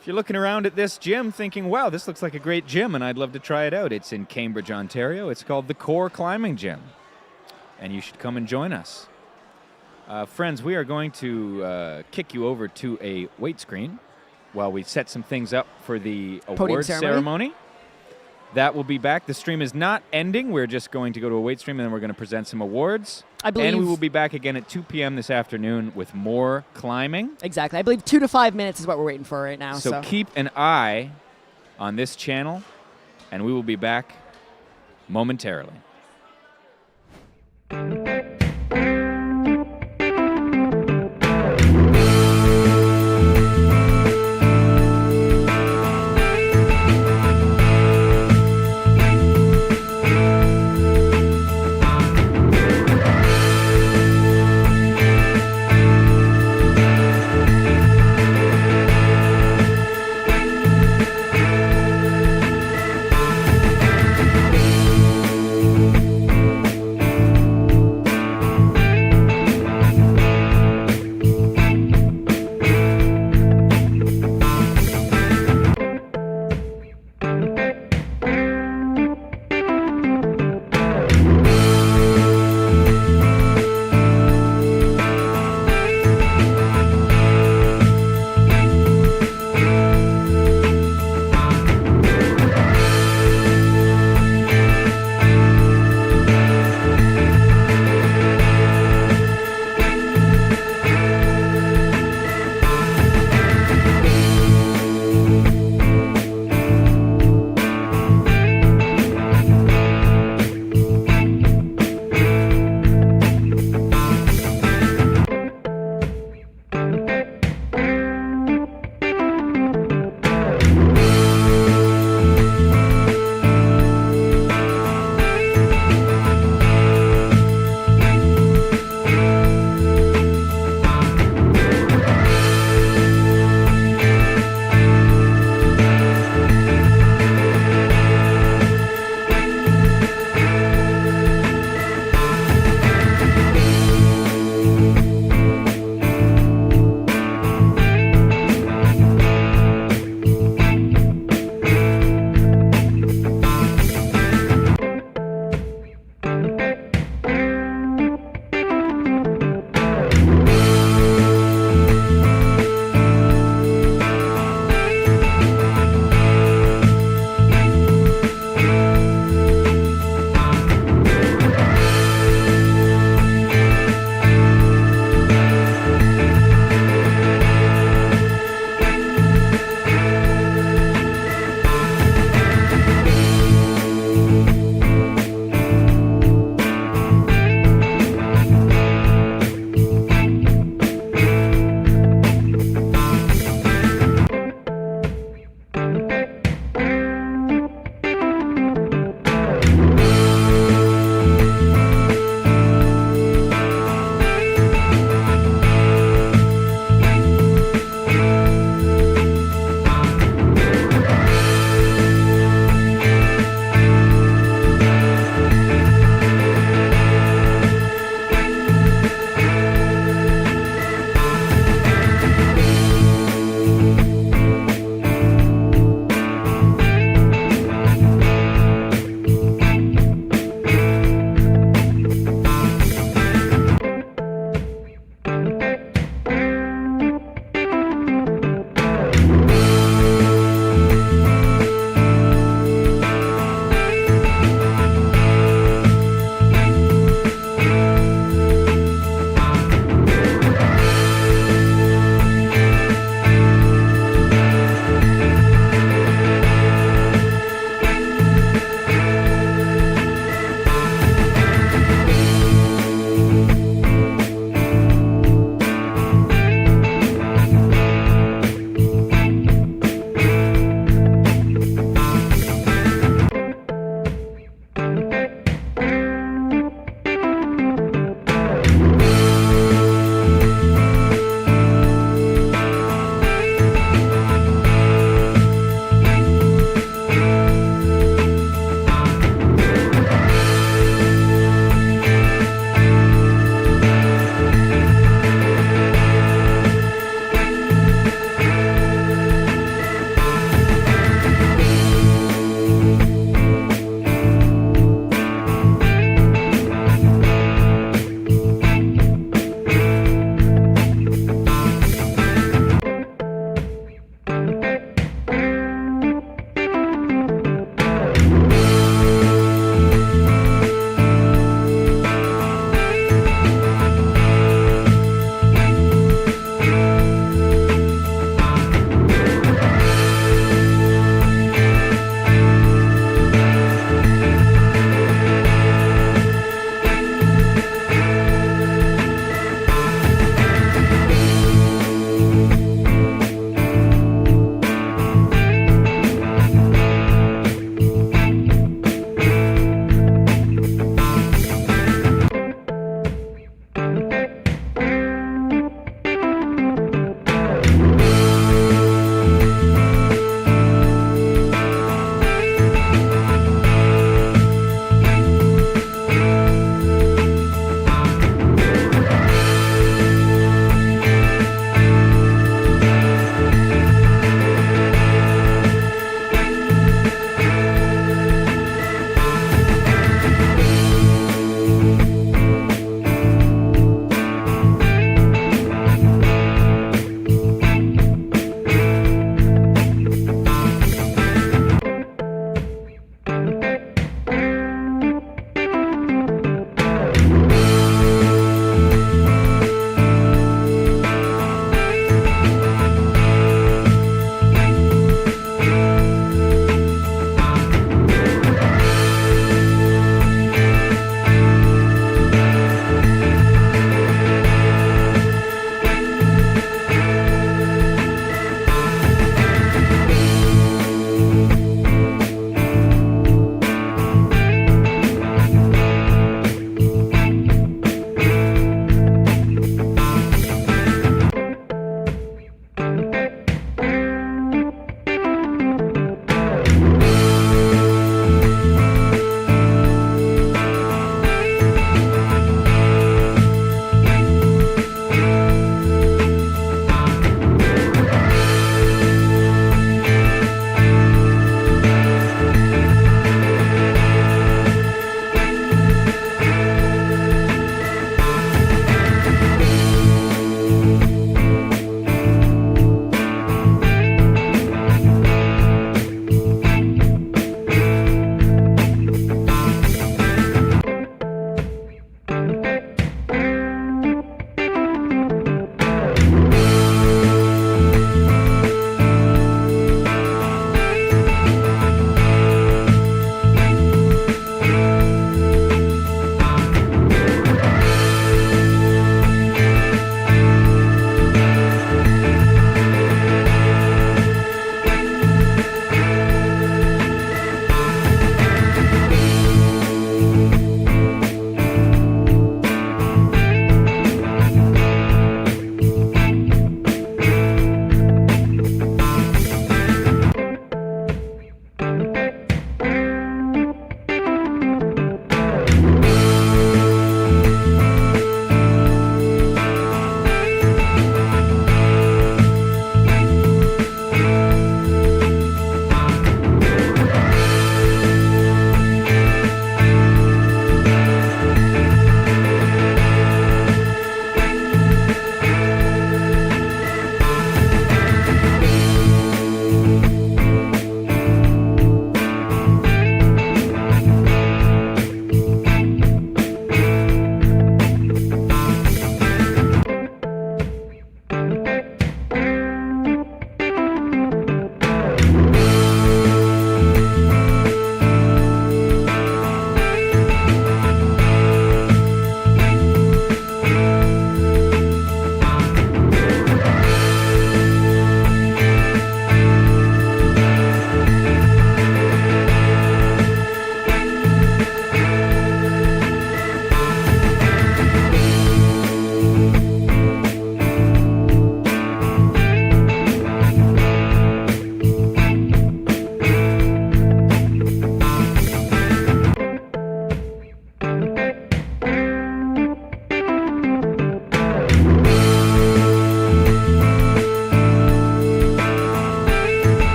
If you're looking around at this gym thinking, wow, this looks like a great gym and I'd love to try it out, it's in Cambridge, Ontario. It's called the Core Climbing Gym. And you should come and join us. Friends, we are going to kick you over to a weight screen while we set some things up for the award ceremony. That will be back. The stream is not ending. We're just going to go to a weight stream, and then we're going to present some awards.
I believe.
And we will be back again at 2 p.m. this afternoon with more climbing.
Exactly. I believe 2 to 5 minutes is what we're waiting for right now.
So keep an eye on this channel, and we will be back momentarily.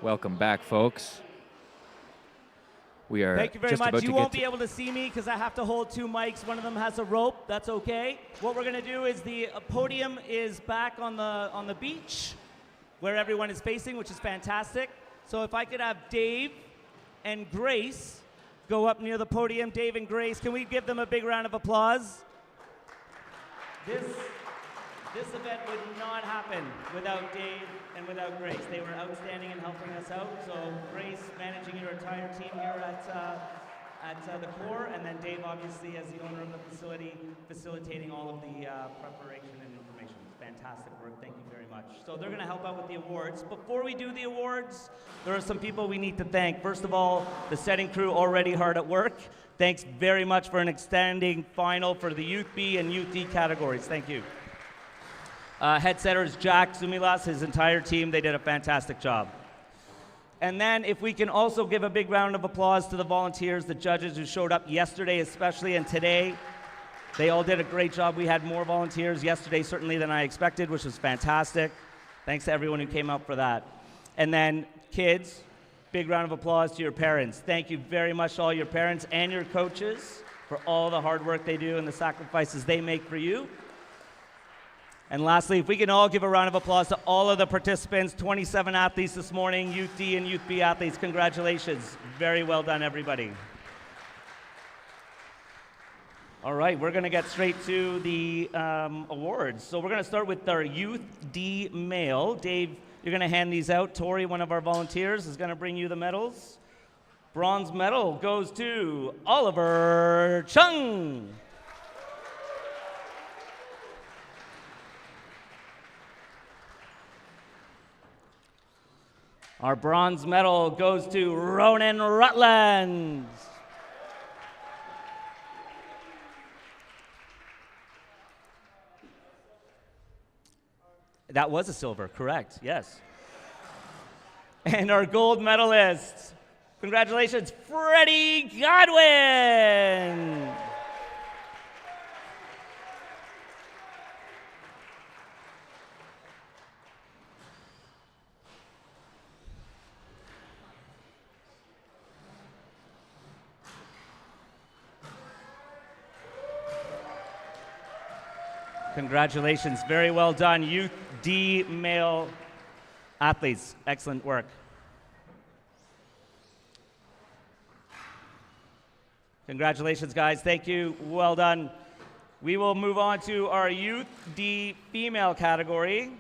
Welcome back, folks. We are
Thank you very
just
much.
about to
You
get
won't
to
be able to see me because I have to hold two mics. One of them has a rope. That's okay. What we're going to do is the podium is back on the beach where everyone is facing, which is fantastic. So if I could have Dave and Grace go up near the podium. Dave and Grace, can we give them a big round of applause? This event would not happen without Dave and without Grace. They were outstanding in helping us out. So Grace managing your entire team here at the core, and then Dave obviously as the owner of the facility facilitating all of the preparation and information. Fantastic work. Thank you very much. So they're going to help out with the awards. Before we do the awards, there are some people we need to thank. First of all, the setting crew already hard at work. Thanks very much for an outstanding final for the Youth B and Youth D categories. Thank you. Head setters Jack Zumilas, his entire team, they did a fantastic job. And then if we can also give a big round of applause to the volunteers, the judges who showed up yesterday especially and today. They all did a great job. We had more volunteers yesterday certainly than I expected, which was fantastic. Thanks to everyone who came out for that. And then kids, big round of applause to your parents. Thank you very much to all your parents and your coaches for all the hard work they do and the sacrifices they make for you. And lastly, if we can all give a round of applause to all of the participants, 27 athletes this morning, Youth D and Youth B athletes, congratulations. Very well done, everybody. All right, we're going to get straight to the awards. So we're going to start with our Youth D male. Dave, you're going to hand these out. Tori, one of our volunteers, is going to bring you the medals. Bronze medal goes to Oliver Chung. Our bronze medal goes to Ronan Rutland. That was a silver, correct, yes. And our gold medalist, congratulations, Freddie Godwin. Congratulations, very well done. Youth D male athletes, excellent work. Congratulations, guys, thank you, well done. We will move on to our Youth D female category.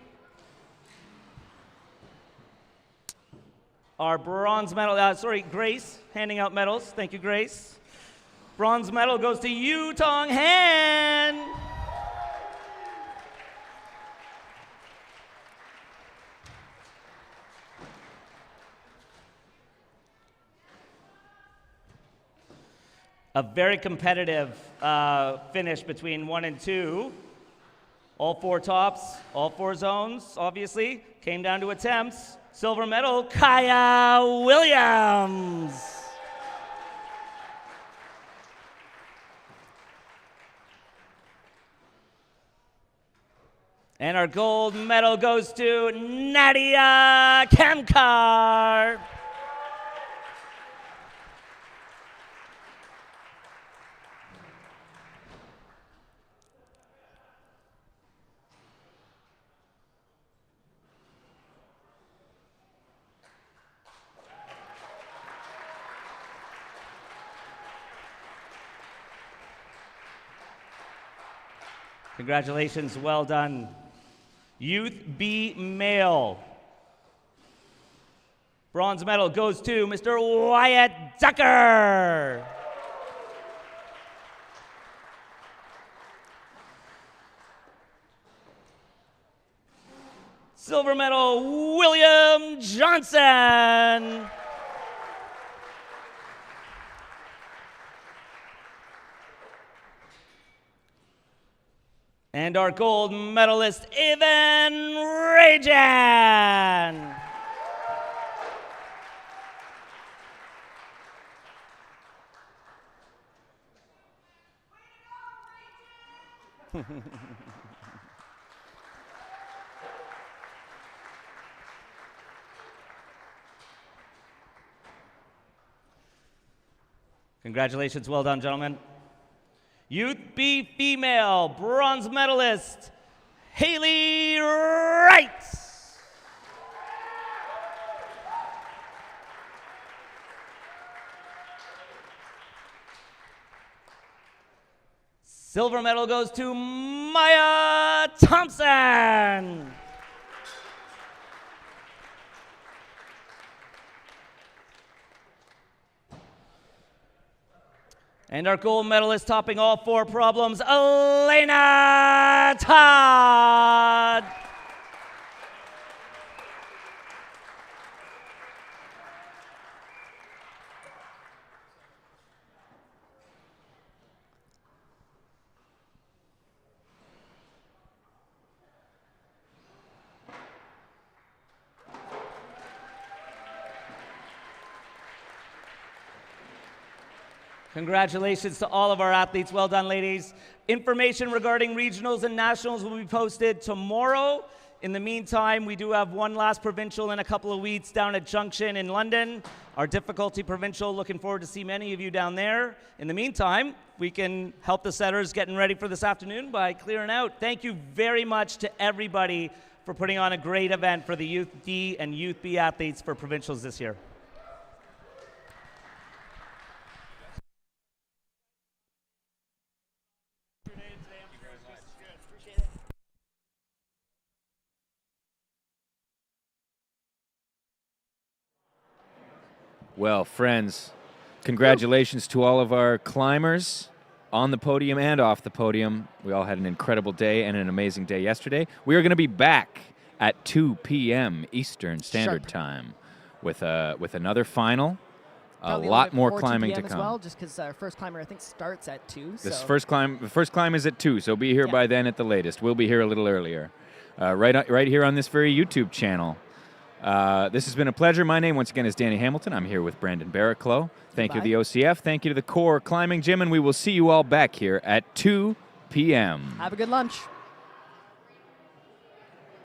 Our bronze medal, Grace, handing out medals. Thank you, Grace. Bronze medal goes to Yu Tong Han. A very competitive finish between 1 and 2. All 4 tops, all 4 zones, obviously. Came down to attempts. Silver medal, Kaya Williams. And our gold medal goes to Nadia Kamkar. Congratulations, well done. Youth B male. Bronze medal goes to Mr. Wyatt Ducker. Silver medal, William Johnson. And our gold medalist, Evan Rajan. Congratulations, well done, gentlemen. Youth B female bronze medalist, Haley Wright. Silver medal goes to Maya Thompson. And our gold medalist topping all 4 problems, Elena Todd. Congratulations to all of our athletes. Well done, ladies. Information regarding regionals and nationals will be posted tomorrow. In the meantime, we do have one last provincial in a couple of weeks down at Junction in London. Our difficulty provincial, looking forward to see many of you down there. In the meantime, we can help the setters getting ready for this afternoon by clearing out. Thank you very much to everybody for putting on a great event for the Youth D and Youth B athletes for provincials this year.
Well, friends, congratulations to all of our climbers on the podium and off the podium. We all had an incredible day and an amazing day yesterday. We are going to be back at 2 p.m. Eastern Standard Time with another final. A lot more climbing to come.
As well, just because our first climber, I think, starts at 2.
The first climb is at 2, so be here by then at the latest. We'll be here a little earlier. Right here on this very YouTube channel. This has been a pleasure. My name, once again, is Danny Hamilton. I'm here with Brandon Barraclough. Thank you to the OCF. Thank you to the Core Climbing Gym, and we will see you all back here at 2 p.m.
Have a good lunch.